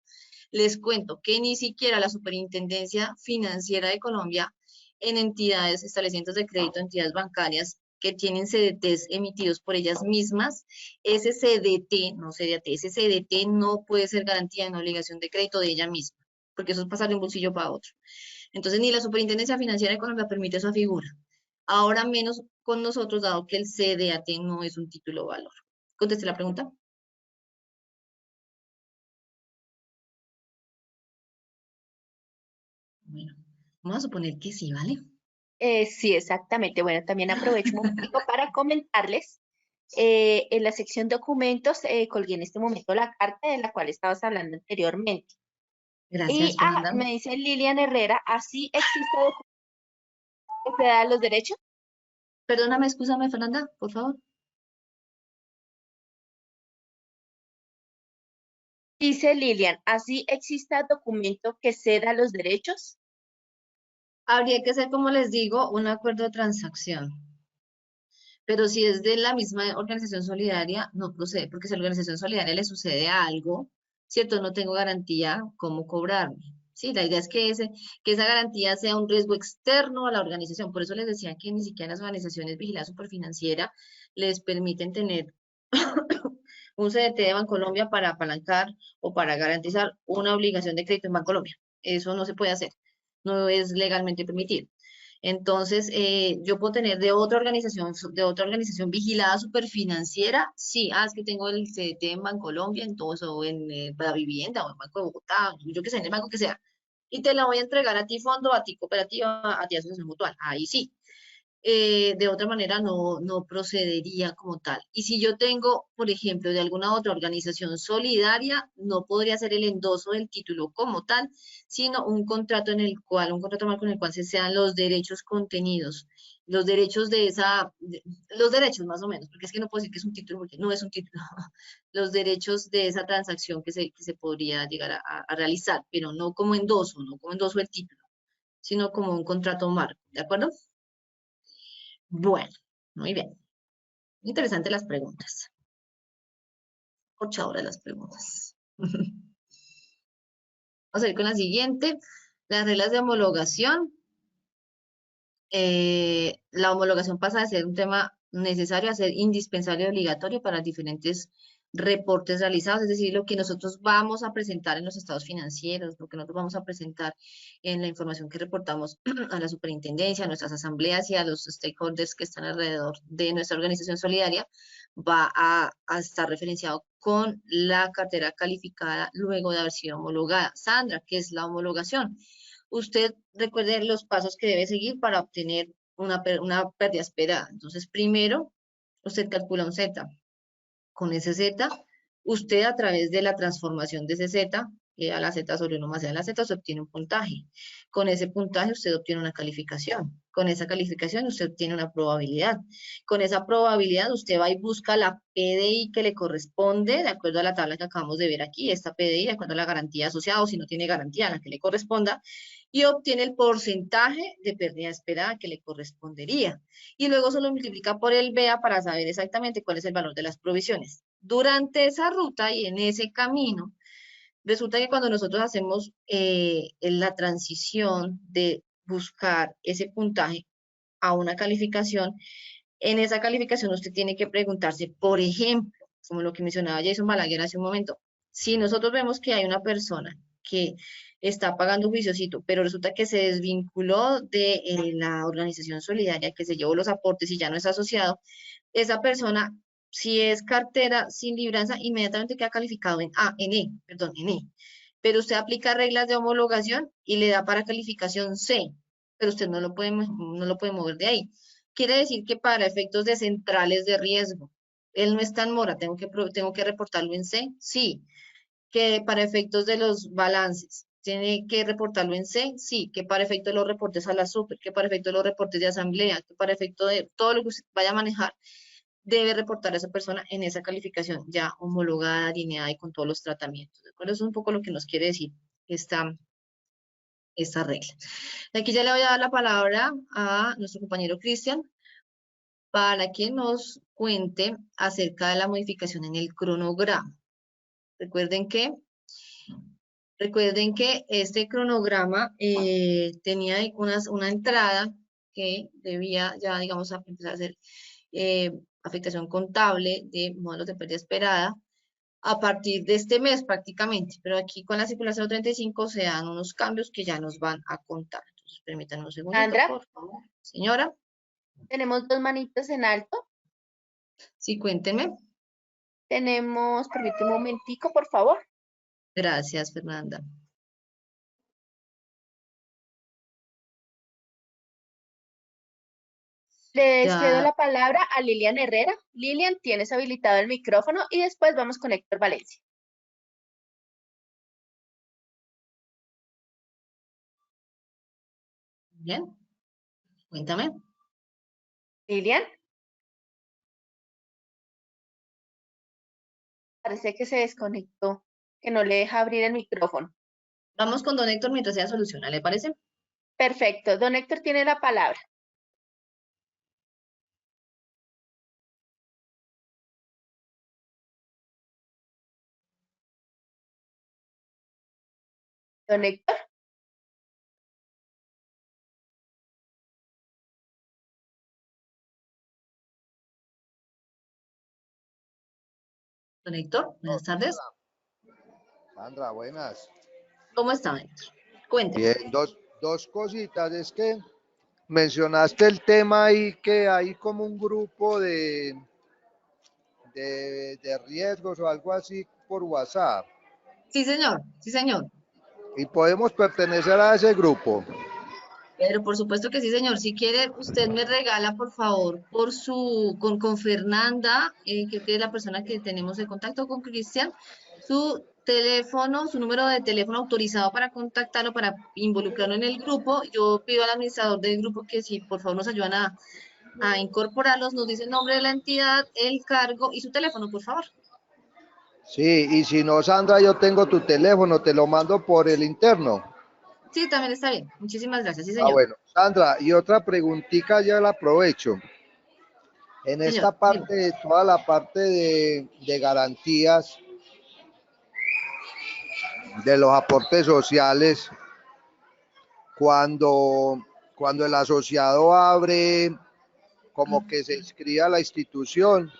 les cuento que ni siquiera la Superintendencia Financiera de Colombia en entidades, establecimientos de crédito, entidades bancarias que tienen CDTs emitidos por ellas mismas, ese CDT, no CDAT, ese CDT no puede ser garantía en obligación de crédito de ella misma, porque eso es pasar de un bolsillo para otro. Entonces, ni la Superintendencia Financiera de Colombia permite esa figura. Ahora menos con nosotros, dado que el CDAT no es un título o valor. ¿Contesté la pregunta? Bueno, vamos a suponer que sí, ¿vale? Sí, exactamente. Bueno, también aprovecho un momento para comentarles. En la sección documentos colgué en este momento la carta de la cual estabas hablando anteriormente. Gracias, Fernanda. Me dice Lilian Herrera, ¿así existe documento que da los derechos? Perdóname, excúsame, Fernanda, por favor. Dice Lilian, ¿así exista documento que ceda los derechos? Habría que hacer, como les digo, un acuerdo de transacción. Pero si es de la misma organización solidaria, no procede, porque si a la organización solidaria le sucede algo, ¿cierto? No tengo garantía cómo cobrarme. Sí, la idea es que esa garantía sea un riesgo externo a la organización. Por eso les decía que ni siquiera las organizaciones vigiladas superfinanciera les permiten tener un CDT de Bancolombia para apalancar o para garantizar una obligación de crédito en Bancolombia. Eso no se puede hacer, no es legalmente permitido. Entonces, yo puedo tener de otra organización vigilada superfinanciera, sí, es que tengo el CDT en Bancolombia, entonces, o en la vivienda, o en Banco de Bogotá, yo que sé, en el banco que sea, y te la voy a entregar a ti fondo, a ti cooperativa, a ti asociación mutual, ahí sí. de otra manera no procedería como tal. Y si yo tengo, por ejemplo, de alguna otra organización solidaria, no podría ser el endoso del título como tal, sino un contrato un contrato marco en el cual se sean los derechos contenidos, los derechos de los derechos más o menos, porque es que no puedo decir que es un título, porque no es un título, los derechos de esa transacción que se podría llegar a realizar, pero no como endoso, no como endoso del título, sino como un contrato marco, ¿de acuerdo? Bueno, muy bien. Interesantes las preguntas. Corchadoras las preguntas. Vamos a ir con la siguiente. Las reglas de homologación. La homologación pasa de ser un tema necesario a ser indispensable y obligatorio para diferentes reportes realizados, es decir, lo que nosotros vamos a presentar en los estados financieros, lo que nosotros vamos a presentar en la información que reportamos a la superintendencia, a nuestras asambleas y a los stakeholders que están alrededor de nuestra organización solidaria, va a estar referenciado con la cartera calificada luego de haber sido homologada. Sandra, ¿qué es la homologación? Usted recuerde los pasos que debe seguir para obtener una pérdida esperada. Entonces, primero, usted calcula un Z. Con ese Z, usted a través de la transformación de ese Z, a la Z sobre 1 más C a la Z, se obtiene un puntaje. Con ese puntaje usted obtiene una calificación. Con esa calificación usted obtiene una probabilidad. Con esa probabilidad usted va y busca la PDI que le corresponde, de acuerdo a la tabla que acabamos de ver aquí, esta PDI, de acuerdo a la garantía asociada, o si no tiene garantía, la que le corresponda, y obtiene el porcentaje de pérdida esperada que le correspondería. Y luego se lo multiplica por el BEA para saber exactamente cuál es el valor de las provisiones. Durante esa ruta y en ese camino, resulta que cuando nosotros hacemos la transición de buscar ese puntaje a una calificación, en esa calificación usted tiene que preguntarse, por ejemplo, como lo que mencionaba Jason Balaguer hace un momento, si nosotros vemos que hay una persona que está pagando un juiciosito, pero resulta que se desvinculó de la organización solidaria, que se llevó los aportes y ya no es asociado, esa persona, si es cartera sin libranza, inmediatamente queda calificado en E. Pero usted aplica reglas de homologación y le da para calificación C, pero usted no lo puede mover de ahí. Quiere decir que para efectos de centrales de riesgo, él no está en mora, tengo que reportarlo en C, sí. Que para efectos de los balances, tiene que reportarlo en C, sí. Que para efectos de los reportes a la super, que para efectos de los reportes de asamblea, que para efectos de todo lo que usted vaya a manejar, debe reportar a esa persona en esa calificación ya homologada, alineada y con todos los tratamientos. ¿De acuerdo? Eso es un poco lo que nos quiere decir esta regla. Aquí ya le voy a dar la palabra a nuestro compañero Cristian para que nos cuente acerca de la modificación en el cronograma. Recuerden que este cronograma tenía una entrada que debía ya, digamos, empezar a hacer afectación contable de modelos de pérdida esperada a partir de este mes prácticamente, pero aquí con la circular 035 se dan unos cambios que ya nos van a contar. Entonces, permítanme un segundito, Sandra, por favor. Señora. Tenemos 2 manitos en alto. Sí, cuéntenme. Tenemos, permíteme un momentico, por favor. Gracias, Fernanda. Le cedo la palabra a Lilian Herrera. Lilian, tienes habilitado el micrófono y después vamos con Héctor Valencia. Bien. Cuéntame. Lilian. Parece que se desconectó, que no le deja abrir el micrófono. Vamos con don Héctor mientras sea soluciona, ¿le parece? Perfecto. Don Héctor tiene la palabra. Don Héctor. Don Héctor, buenas tardes. Sandra, buenas. ¿Cómo está, Héctor? Cuénteme. Bien, dos cositas. Es que mencionaste el tema ahí que hay como un grupo de riesgos o algo así por WhatsApp. Sí, señor. Sí, señor. Y podemos pertenecer a ese grupo. Pero por supuesto que sí, señor. Si quiere, usted me regala, por favor, con Fernanda, que es la persona que tenemos de contacto con Cristian, su teléfono, su número de teléfono autorizado para contactarlo, para involucrarlo en el grupo. Yo pido al administrador del grupo que si por favor nos ayudan a incorporarlos, nos dice el nombre de la entidad, el cargo y su teléfono, por favor. Sí, y si no, Sandra, yo tengo tu teléfono, te lo mando por el interno. Sí, también está bien. Muchísimas gracias. Sí, Ah, señor. bueno. Sandra, y otra preguntita, ya la aprovecho. En Señor, esta parte, toda la parte de garantías de los aportes sociales, cuando el asociado abre, como que se inscribe a la institución,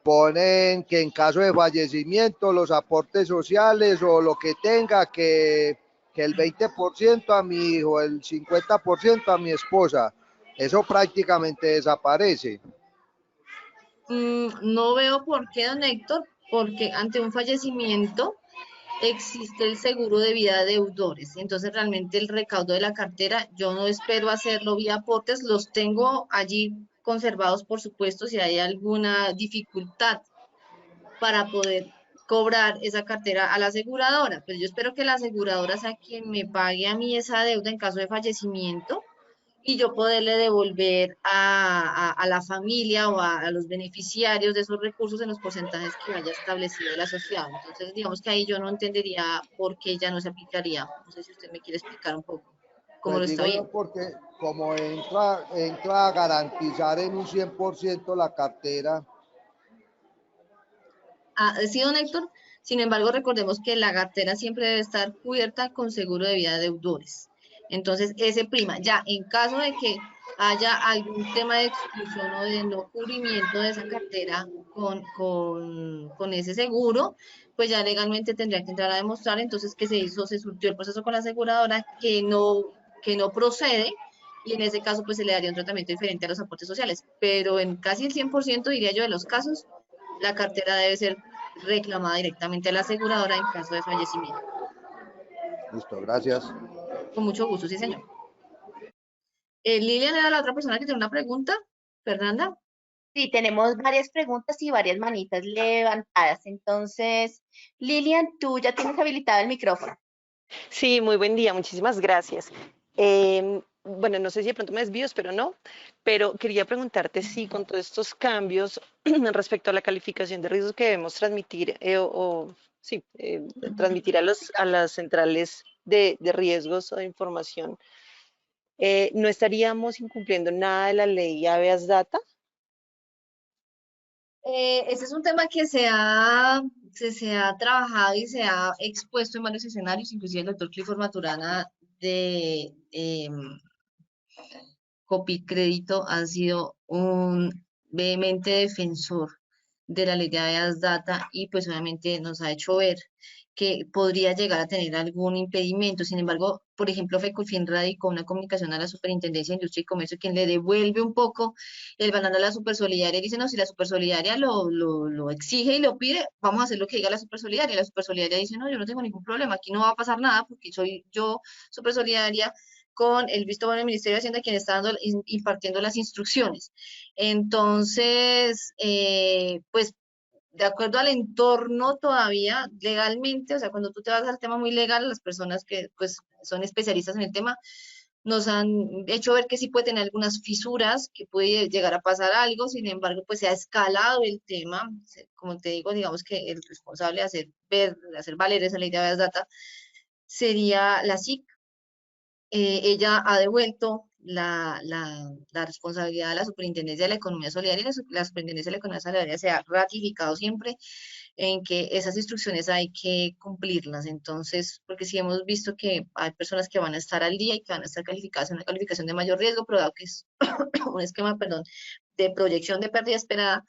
ponen que en caso de fallecimiento los aportes sociales o lo que tenga, que el 20% a mi hijo, el 50% a mi esposa, eso prácticamente desaparece. No veo por qué, don Héctor, porque ante un fallecimiento existe el seguro de vida de deudores. Entonces, realmente el recaudo de la cartera, yo no espero hacerlo vía aportes, los tengo allí conservados, por supuesto, si hay alguna dificultad para poder cobrar esa cartera a la aseguradora. Pero yo espero que la aseguradora sea quien me pague a mí esa deuda en caso de fallecimiento y yo poderle devolver a la familia o a los beneficiarios de esos recursos en los porcentajes que haya establecido el asociado. Entonces, digamos que ahí yo no entendería por qué ya no se aplicaría. No sé si usted me quiere explicar un poco cómo Pues lo está digo viendo. yo porque como entra a garantizar en un 100% la cartera. Sí, don Héctor. Sin embargo, recordemos que la cartera siempre debe estar cubierta con seguro de vida de deudores. Entonces, ese prima. Ya en caso de que haya algún tema de exclusión o de no cubrimiento de esa cartera con ese seguro, pues ya legalmente tendría que entrar a demostrar entonces que se surtió el proceso con la aseguradora, que no procede, y en ese caso pues se le daría un tratamiento diferente a los aportes sociales. Pero en casi el 100%, diría yo, de los casos, la cartera debe ser reclamada directamente a la aseguradora en caso de fallecimiento. Listo, gracias. Con mucho gusto, sí, señor. Lilian era la otra persona que tiene una pregunta. Fernanda. Sí, tenemos varias preguntas y varias manitas levantadas. Entonces, Lilian, tú ya tienes habilitado el micrófono. Sí, muy buen día, muchísimas gracias. Bueno, no sé si de pronto me desvío, pero no, pero quería preguntarte si con todos estos cambios respecto a la calificación de riesgos que debemos transmitir transmitir a las centrales de riesgos o de información, no estaríamos incumpliendo nada de la ley Habeas Data. Ese es un tema que se ha trabajado y se ha expuesto en varios escenarios, inclusive el doctor Clifford Maturana de Copicrédito ha sido un vehemente defensor de la ley de Habeas Data y pues obviamente nos ha hecho ver que podría llegar a tener algún impedimento. Sin embargo, por ejemplo, FECOFIN radicó una comunicación a la Superintendencia de Industria y Comercio, quien le devuelve un poco el banano a la Supersolidaria y dice, no, si la Supersolidaria lo exige y lo pide, vamos a hacer lo que diga la Supersolidaria. La Supersolidaria dice, no, yo no tengo ningún problema, aquí no va a pasar nada porque soy yo, Supersolidaria, con el visto bueno del Ministerio de Hacienda, quien está impartiendo las instrucciones. Entonces, pues de acuerdo al entorno todavía legalmente, o sea, cuando tú te vas al tema muy legal, las personas que pues son especialistas en el tema nos han hecho ver que sí puede tener algunas fisuras, que puede llegar a pasar algo, sin embargo, pues se ha escalado el tema, como te digo, digamos que el responsable de hacer valer esa ley de Habeas Data sería la SIC. Ella ha devuelto la responsabilidad de la Superintendencia de la Economía Solidaria y la Superintendencia de la Economía Solidaria se ha ratificado siempre en que esas instrucciones hay que cumplirlas. Entonces, porque sí hemos visto que hay personas que van a estar al día y que van a estar calificadas en una calificación de mayor riesgo, pero dado que es un esquema, perdón, de proyección de pérdida esperada,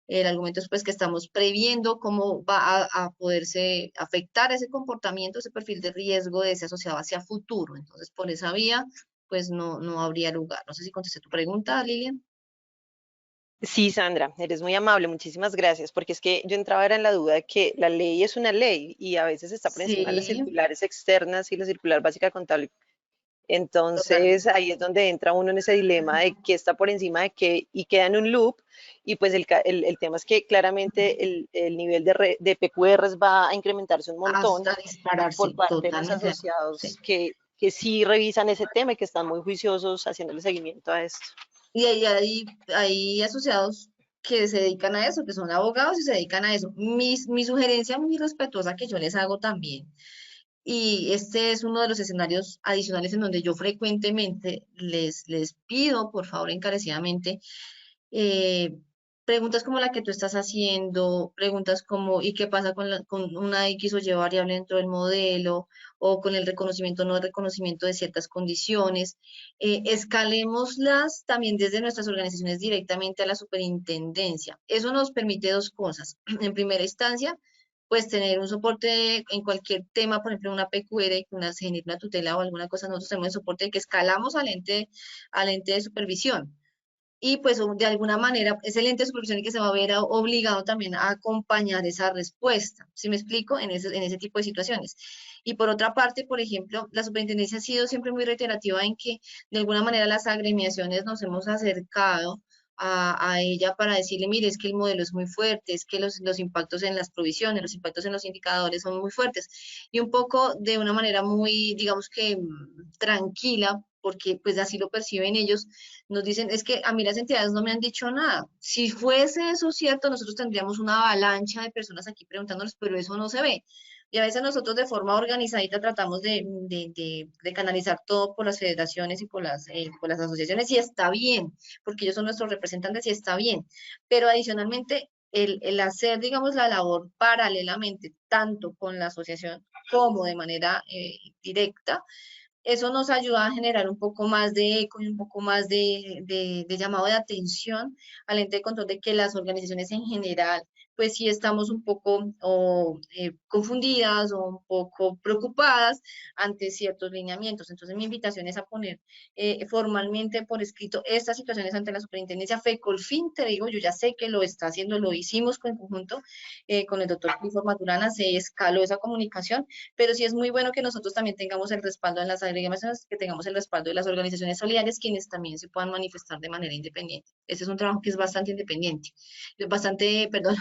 el argumento es pues que estamos previendo cómo va a poderse afectar ese comportamiento, ese perfil de riesgo de ese asociado hacia futuro. Entonces, por esa vía, pues no habría lugar. No sé si contesté tu pregunta, Lilian. Sí, Sandra, eres muy amable, muchísimas gracias, porque es que yo entraba era en la duda de que la ley es una ley y a veces está por encima de las Sí, circulares externas y la circular básica contable Entonces ahí es donde entra uno en ese dilema de qué está por encima de qué y queda en un loop. Y pues el tema es que claramente el nivel de PQRs va a incrementarse un montón Hasta dispararse, por parte de los totalmente de acuerdo. asociados Sí. que sí revisan ese tema y que están muy juiciosos haciéndole seguimiento a esto. Y hay asociados que se dedican a eso, que son abogados y se dedican a eso. Mi sugerencia muy respetuosa que yo les hago también, y este es uno de los escenarios adicionales en donde yo frecuentemente les pido, por favor, encarecidamente, eh, preguntas como la que tú estás haciendo, preguntas como ¿y qué pasa con una X o Y variable dentro del modelo? O con el reconocimiento o no reconocimiento de ciertas condiciones. Escalémoslas también desde nuestras organizaciones directamente a la superintendencia. Eso nos permite dos cosas. En primera instancia, pues tener un soporte en cualquier tema, por ejemplo, una PQR, que se genere una tutela o alguna cosa, nosotros tenemos el soporte que escalamos al ente de supervisión. Y pues de alguna manera es el ente de supervisión el que se va a ver obligado también a acompañar esa respuesta. ¿Sí me explico? En ese tipo de situaciones. Y por otra parte, por ejemplo, la superintendencia ha sido siempre muy reiterativa en que de alguna manera las agremiaciones nos hemos acercado a ella para decirle, mire, es que el modelo es muy fuerte, es que los impactos en las provisiones, los impactos en los indicadores son muy fuertes. Y un poco de una manera muy, digamos que tranquila, porque pues así lo perciben ellos, nos dicen, es que a mí las entidades no me han dicho nada. Si fuese eso cierto, nosotros tendríamos una avalancha de personas aquí preguntándonos, pero eso no se ve. Y a veces nosotros de forma organizadita tratamos de canalizar todo por las federaciones y por las asociaciones, y está bien, porque ellos son nuestros representantes y está bien. Pero adicionalmente, el hacer, digamos, la labor paralelamente, tanto con la asociación como de manera directa, eso nos ayuda a generar un poco más de eco y un poco más de llamado de atención al ente de control de que las organizaciones en general, pues sí estamos un poco confundidas o un poco preocupadas ante ciertos lineamientos. Entonces mi invitación es a poner formalmente por escrito estas situaciones ante la superintendencia. FECOLFIN, te digo, yo ya sé que lo está haciendo, lo hicimos en conjunto con el doctor Clifford Maturana, se escaló esa comunicación, pero sí es muy bueno que nosotros también tengamos el respaldo en las agregaciones, que tengamos el respaldo de las organizaciones solidarias, quienes también se puedan manifestar de manera independiente. Ese es un trabajo que es bastante independiente, es bastante, perdón,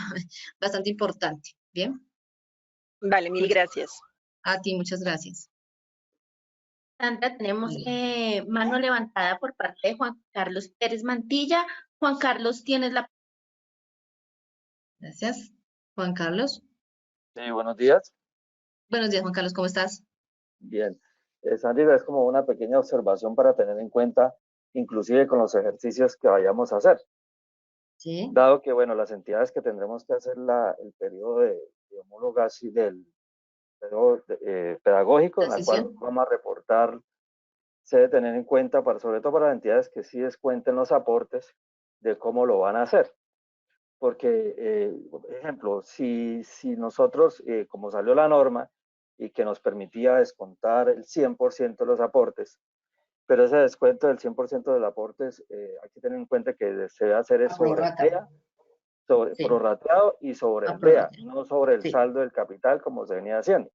bastante importante. ¿Bien? Vale, mil gracias. A ti, muchas gracias. Sandra, tenemos mano levantada por parte de Juan Carlos Pérez Mantilla. Juan Carlos, tienes la... Gracias. Juan Carlos. Sí, buenos días. Buenos días, Juan Carlos, ¿cómo estás? Bien. Sandra, es como una pequeña observación para tener en cuenta, inclusive con los ejercicios que vayamos a hacer. Sí. Dado que, bueno, las entidades que tendremos que hacer el periodo de homologación del periodo pedagógico, en la cual vamos a reportar, se debe tener en cuenta, sobre todo para las entidades que sí descuenten los aportes, de cómo lo van a hacer. Porque, ejemplo, si nosotros, como salió la norma, y que nos permitía descontar el 100% de los aportes, pero ese descuento del 100% de los aportes, hay que tener en cuenta que se debe hacer es sobre el BEA, prorrateado y sobre el BEA, no sobre el saldo del capital como se venía haciendo.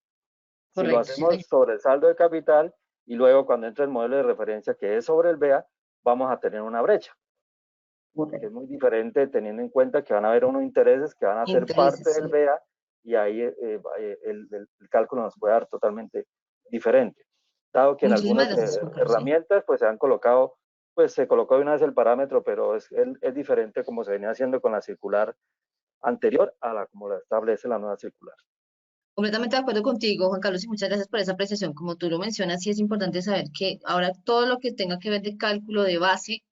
Si lo hacemos sobre el saldo del capital y luego cuando entre el modelo de referencia que es sobre el BEA, vamos a tener una brecha. Que es muy diferente teniendo en cuenta que van a haber unos intereses que van a ser parte del BEA, y ahí el cálculo nos puede dar totalmente diferente. Dado que en algunas herramientas pues se han colocado, pues se colocó de una vez el parámetro, pero es diferente como se venía haciendo con la circular anterior a la como la establece la nueva circular. Completamente de acuerdo contigo, Juan Carlos, y muchas gracias por esa apreciación. Como tú lo mencionas, sí es importante saber que ahora todo lo que tenga que ver de cálculo de base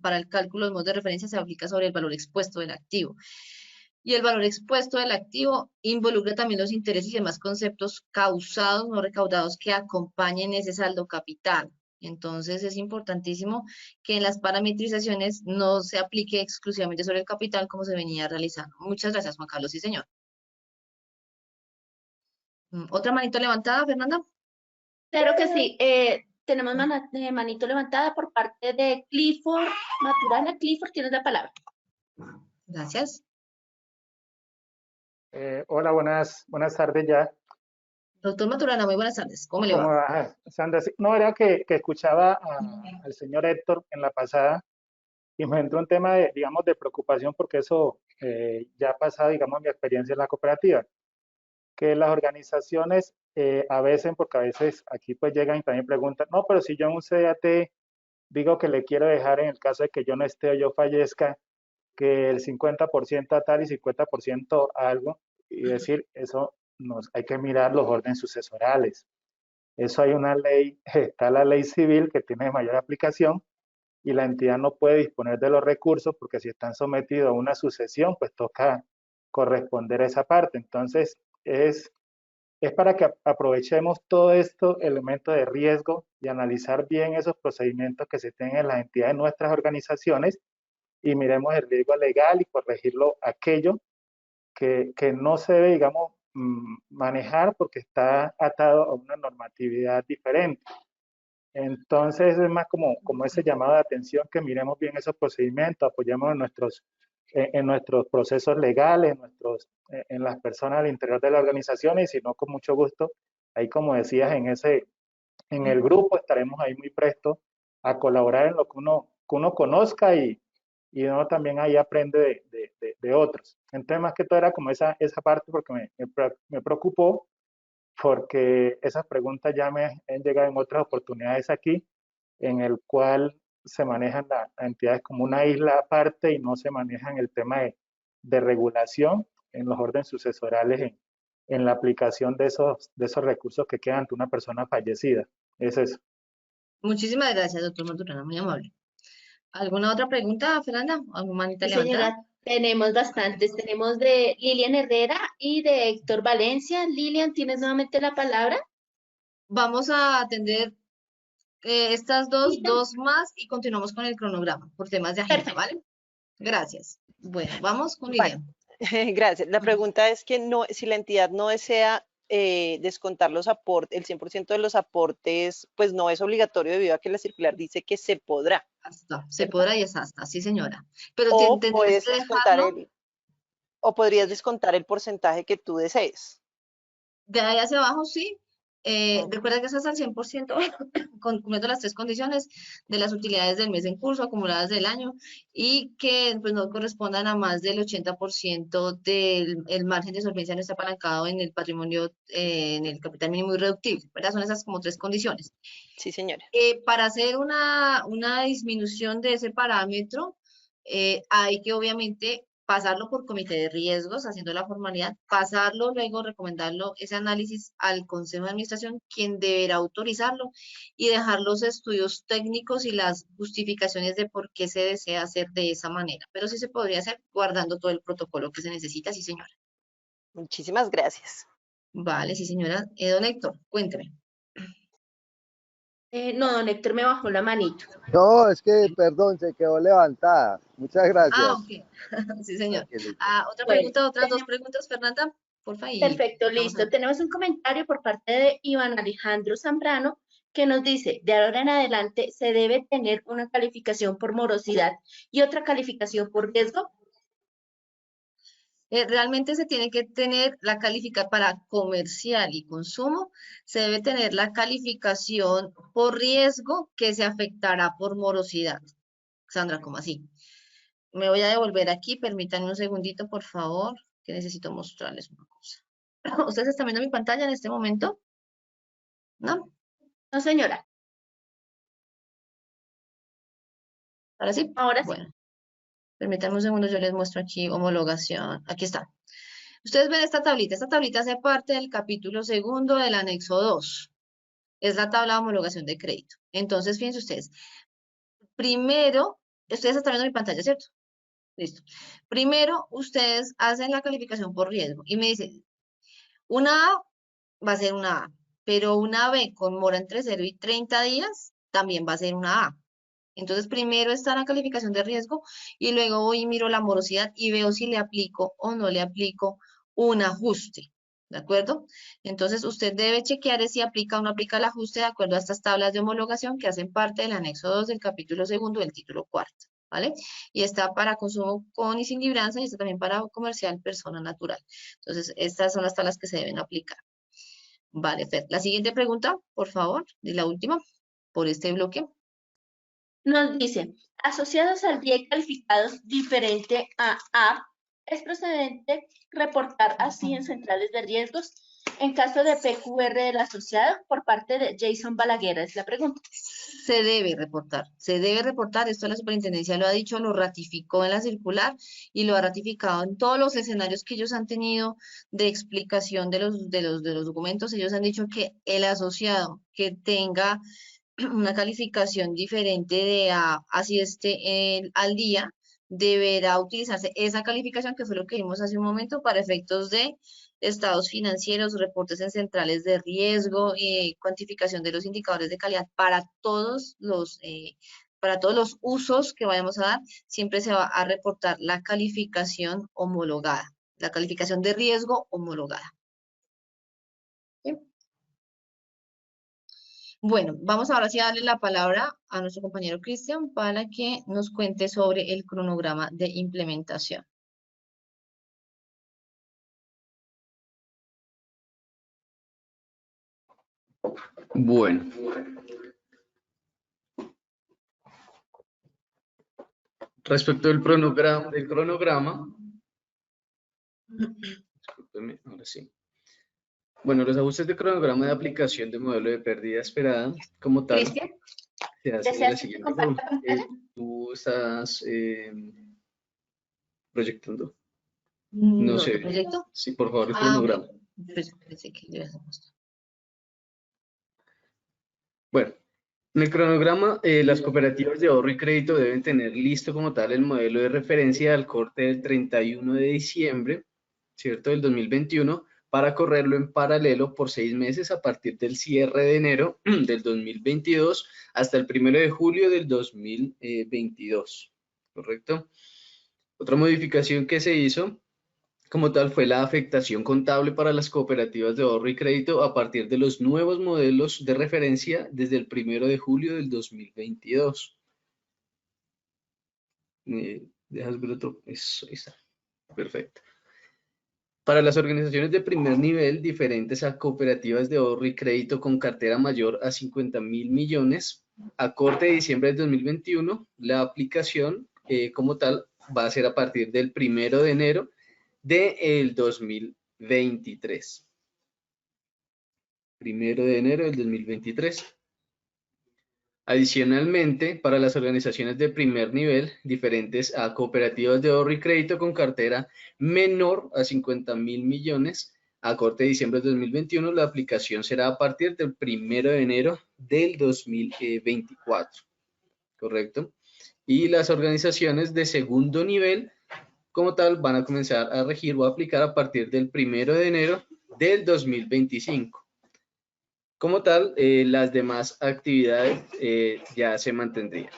para el cálculo de modos de referencia se aplica sobre el valor expuesto del activo. Y el valor expuesto del activo involucra también los intereses y demás conceptos causados, no recaudados, que acompañen ese saldo capital. Entonces es importantísimo que en las parametrizaciones no se aplique exclusivamente sobre el capital como se venía realizando. Muchas gracias, Juan Carlos. Sí, señor. ¿Otra manito levantada, Fernanda? Claro que sí. Tenemos manito levantada por parte de Clifford Maturana. Clifford, tienes la palabra. Gracias. Hola, buenas tardes ya. Doctor Maturana, muy buenas tardes. ¿Cómo le ¿Cómo va? va, Sandra? Sí, no, era que escuchaba al señor Héctor en la pasada y me entró un tema de, digamos, de preocupación porque eso ya ha pasado, digamos, mi experiencia en la cooperativa, que las organizaciones a veces, porque a veces aquí pues llegan y también preguntan, no, pero si yo en un CDAT digo que le quiero dejar en el caso de que yo no esté o yo fallezca, que el 50% a tal y 50% a algo, y decir, eso hay que mirar los órdenes sucesorales. Eso hay una ley, está la ley civil que tiene mayor aplicación y la entidad no puede disponer de los recursos porque si están sometidos a una sucesión, pues toca corresponder a esa parte. Entonces, es para que aprovechemos todos estos elementos de riesgo y analizar bien esos procedimientos que se tienen en las entidades de nuestras organizaciones y miremos el riesgo legal y corregirlo aquello que no se debe, digamos, manejar porque está atado a una normatividad diferente. Entonces es más como ese llamado de atención que miremos bien esos procedimientos, apoyemos en nuestros procesos legales, en las personas al interior de la organización y si no, con mucho gusto, ahí como decías, en el grupo estaremos ahí muy prestos a colaborar en lo que uno conozca y uno también ahí aprende de otros. Entonces, más que todo era como esa parte porque me preocupó porque esas preguntas ya me han llegado en otras oportunidades aquí, en el cual se manejan las entidades como una isla aparte y no se manejan el tema de regulación en los órdenes sucesorales en la aplicación de esos recursos que quedan ante una persona fallecida. Es eso. Muchísimas gracias, doctor Maturana, muy amable. ¿Alguna otra pregunta, Fernanda? ¿Alguna manita Sí, levantada? señora, tenemos bastantes. Tenemos de Lilian Herrera y de Héctor Valencia. Lilian, ¿tienes nuevamente la palabra? Vamos a atender estas dos Lilian. más y continuamos con el cronograma por temas de agenda, Perfecto. ¿vale? Gracias. Bueno, vamos con Vale. Lilian. Gracias. La pregunta es que no, si la entidad no desea descontar los aportes, el 100% de los aportes, pues no es obligatorio debido a que la circular dice que se podrá. Hasta, se podrá y es hasta, sí señora. Pero O tendrías puedes que descontar dejarlo o podrías descontar el porcentaje que tú desees. de ahí hacia abajo, sí. Ok. Recuerda que estás al 100% cumpliendo las 3 condiciones de las utilidades del mes en curso acumuladas del año y que pues, no correspondan a más del 80% del margen de solvencia no está apalancado en el patrimonio, en el capital mínimo irreductible, ¿verdad? Son esas como 3 condiciones. Sí, señora. Para hacer una disminución de ese parámetro, hay que obviamente pasarlo por comité de riesgos, haciendo la formalidad, pasarlo, luego recomendarlo ese análisis al Consejo de Administración, quien deberá autorizarlo y dejar los estudios técnicos y las justificaciones de por qué se desea hacer de esa manera. Pero sí se podría hacer guardando todo el protocolo que se necesita, sí señora. Muchísimas gracias. Vale, sí señora. Don Héctor, cuénteme. No, don Héctor me bajó la manito. No, es que, perdón, se quedó levantada. Muchas gracias. Ah, ok. Sí, señor. Tranquilita. Otra Bueno, pregunta, otras 2 preguntas, Fernanda, porfa, y perfecto, vamos a listo. Tenemos un comentario por parte de Iván Alejandro Zambrano que nos dice, de ahora en adelante se debe tener una calificación por morosidad y otra calificación por riesgo. realmente se tiene que tener la calificación para comercial y consumo, se debe tener la calificación por riesgo que se afectará por morosidad. Sandra, ¿cómo así? Me voy a devolver aquí, permítanme un segundito, por favor, que necesito mostrarles una cosa. ¿Ustedes están viendo mi pantalla en este momento? ¿No? No, señora. ¿Ahora sí? Ahora sí. Bueno, permítanme un segundo, yo les muestro aquí homologación. Aquí está. Ustedes ven esta tablita hace parte del capítulo 2 del anexo 2. Es la tabla de homologación de crédito. Entonces, fíjense ustedes. Primero, ustedes están viendo mi pantalla, ¿cierto? Listo. Primero, ustedes hacen la calificación por riesgo y me dicen, una A va a ser una A, pero una B con mora entre 0 y 30 días también va a ser una A. Entonces, primero está la calificación de riesgo y luego voy y miro la morosidad y veo si le aplico o no le aplico un ajuste. ¿De acuerdo? Entonces, usted debe chequear si aplica o no aplica el ajuste de acuerdo a estas tablas de homologación que hacen parte del anexo 2 del capítulo 2 del título 4. ¿Vale? Y está para consumo con y sin libranza y está también para comercial persona natural. Entonces, estas son las tablas que se deben aplicar. Vale, Fer. La siguiente pregunta, por favor, y la última, por este bloque. Nos dice, asociados al DIE calificados diferente a A, ¿es procedente reportar así en centrales de riesgos en caso de PQR del asociado? Por parte de Jason Balaguer, es la pregunta. Se debe reportar, esto la superintendencia lo ha dicho, lo ratificó en la circular y lo ha ratificado en todos los escenarios que ellos han tenido de explicación de los documentos. Ellos han dicho que el asociado que tenga una calificación diferente de A, así esté al día, deberá utilizarse esa calificación, que fue lo que vimos hace un momento, para efectos de estados financieros, reportes en centrales de riesgo, cuantificación de los indicadores de calidad para todos los usos que vayamos a dar. Siempre se va a reportar la calificación homologada, la calificación de riesgo homologada. ¿Sí? Bueno, vamos ahora sí a darle la palabra a nuestro compañero Cristian para que nos cuente sobre el cronograma de implementación. Bueno. Respecto del cronograma, discúlpeme, ahora sí. Bueno, los ajustes de cronograma de aplicación de modelo de pérdida esperada, como tal, Cristian, se hace de la siguiente forma. Tú estás proyectando. No sé. ¿Proyecto? Sí, por favor, el cronograma. Pues pensé que le habías mostrado. Bueno, en el cronograma, las cooperativas de ahorro y crédito deben tener listo como tal el modelo de referencia al corte del 31 de diciembre, ¿cierto?, del 2021, para correrlo en paralelo por 6 meses a partir del cierre de enero del 2022 hasta el 1 de julio del 2022, ¿correcto? Otra modificación que se hizo como tal fue la afectación contable para las cooperativas de ahorro y crédito a partir de los nuevos modelos de referencia desde el 1 de julio del 2022. ¿Dejas ver otro? Eso, ahí está. Perfecto. Para las organizaciones de primer nivel diferentes a cooperativas de ahorro y crédito con cartera mayor a 50.000 millones, a corte de diciembre del 2021, la aplicación como tal va a ser a partir del 1 de enero del 2023. 1 de enero del 2023. Adicionalmente, para las organizaciones de primer nivel, diferentes a cooperativas de ahorro y crédito con cartera menor a 50.000 millones, a corte de diciembre de 2021, la aplicación será a partir del 1 de enero del 2024, ¿correcto? Y las organizaciones de segundo nivel, como tal, van a comenzar a regir o a aplicar a partir del 1 de enero del 2025. Como tal, las demás actividades ya se mantendrían.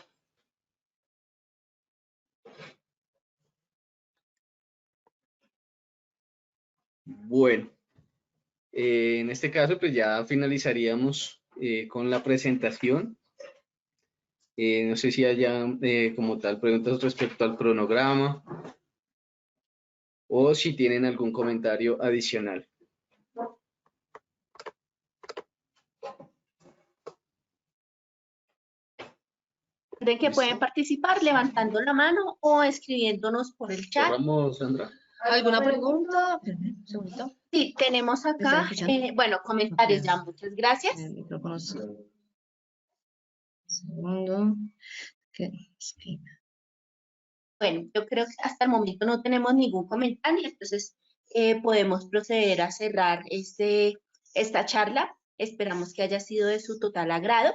Bueno, en este caso, pues ya finalizaríamos con la presentación. No sé si haya como tal preguntas respecto al cronograma o si tienen algún comentario adicional. De que pueden participar levantando la mano o escribiéndonos por el chat. Vamos, Sandra. ¿Alguna pregunta? Un segundito. Sí, tenemos acá, bueno, comentarios ya, muchas gracias. El micrófono. Segundo. Bueno, yo creo que hasta el momento no tenemos ningún comentario, entonces podemos proceder a cerrar esta charla. Esperamos que haya sido de su total agrado.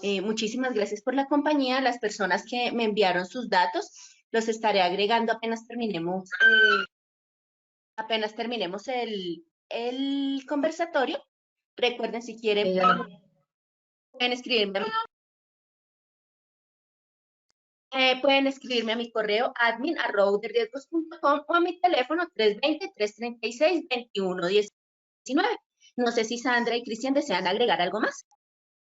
Muchísimas gracias por la compañía. Las personas que me enviaron sus datos, los estaré agregando apenas terminemos el conversatorio. Recuerden, si quieren, pueden escribirme a pueden escribirme a mi correo admin@uderriesgos.com o a mi teléfono 320-336-2119. No sé si Sandra y Cristian desean agregar algo más.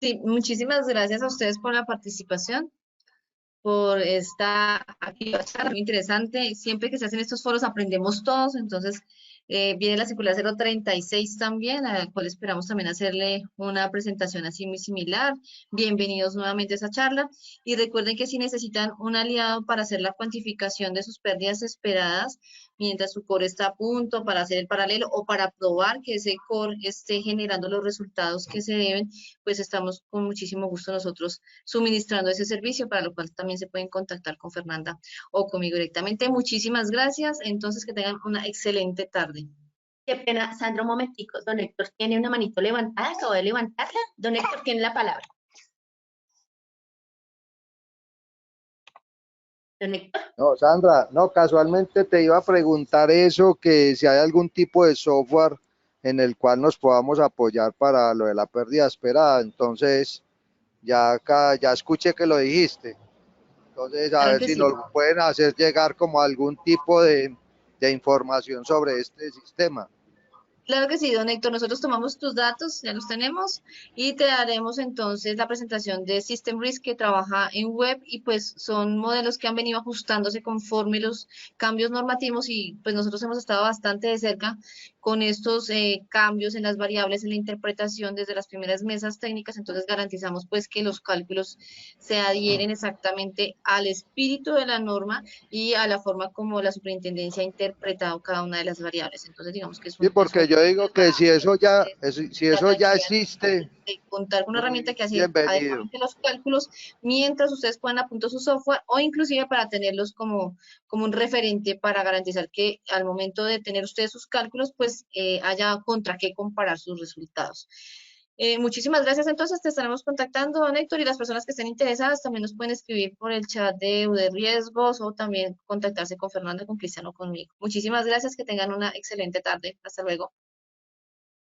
Sí, muchísimas gracias a ustedes por la participación, por esta actividad muy interesante. Siempre que se hacen estos foros aprendemos todos, entonces Viene la circular 036 también, a la cual esperamos también hacerle una presentación así muy similar. Bienvenidos nuevamente a esa charla. Y recuerden que si necesitan un aliado para hacer la cuantificación de sus pérdidas esperadas, mientras su core está a punto para hacer el paralelo o para probar que ese core esté generando los resultados que se deben, pues estamos con muchísimo gusto nosotros suministrando ese servicio, para lo cual también se pueden contactar con Fernanda o conmigo directamente. Muchísimas gracias. Entonces, que tengan una excelente tarde. Qué pena, Sandra, un momentico. Don Héctor tiene una manito levantada, acabo de levantarla. Don Héctor tiene la palabra. Don Héctor. No, Sandra, no, casualmente te iba a preguntar eso, que si hay algún tipo de software en el cual nos podamos apoyar para lo de la pérdida esperada. Entonces, ya acá, ya escuché que lo dijiste. Entonces, a ver si nos pueden hacer llegar como algún tipo de información sobre este sistema. Claro que sí, don Héctor, nosotros tomamos tus datos, ya los tenemos, y te daremos entonces la presentación de System Risk, que trabaja en web, y pues son modelos que han venido ajustándose conforme los cambios normativos, y pues nosotros hemos estado bastante de cerca con estos cambios en las variables, en la interpretación desde las primeras mesas técnicas. Entonces garantizamos pues que los cálculos se adhieren exactamente al espíritu de la norma y a la forma como la superintendencia ha interpretado cada una de las variables. Entonces digamos que es un... Sí, porque yo digo que si eso ya existe, de contar con una herramienta que hace bienvenido. adecuadamente los cálculos mientras ustedes puedan a punto su software, o inclusive para tenerlos como un referente para garantizar que al momento de tener ustedes sus cálculos, pues haya contra qué comparar sus resultados. Muchísimas gracias. Entonces te estaremos contactando, don Héctor, y las personas que estén interesadas también nos pueden escribir por el chat de riesgos, o también contactarse con Fernanda, con Cristiano, conmigo. Muchísimas gracias, que tengan una excelente tarde. Hasta luego.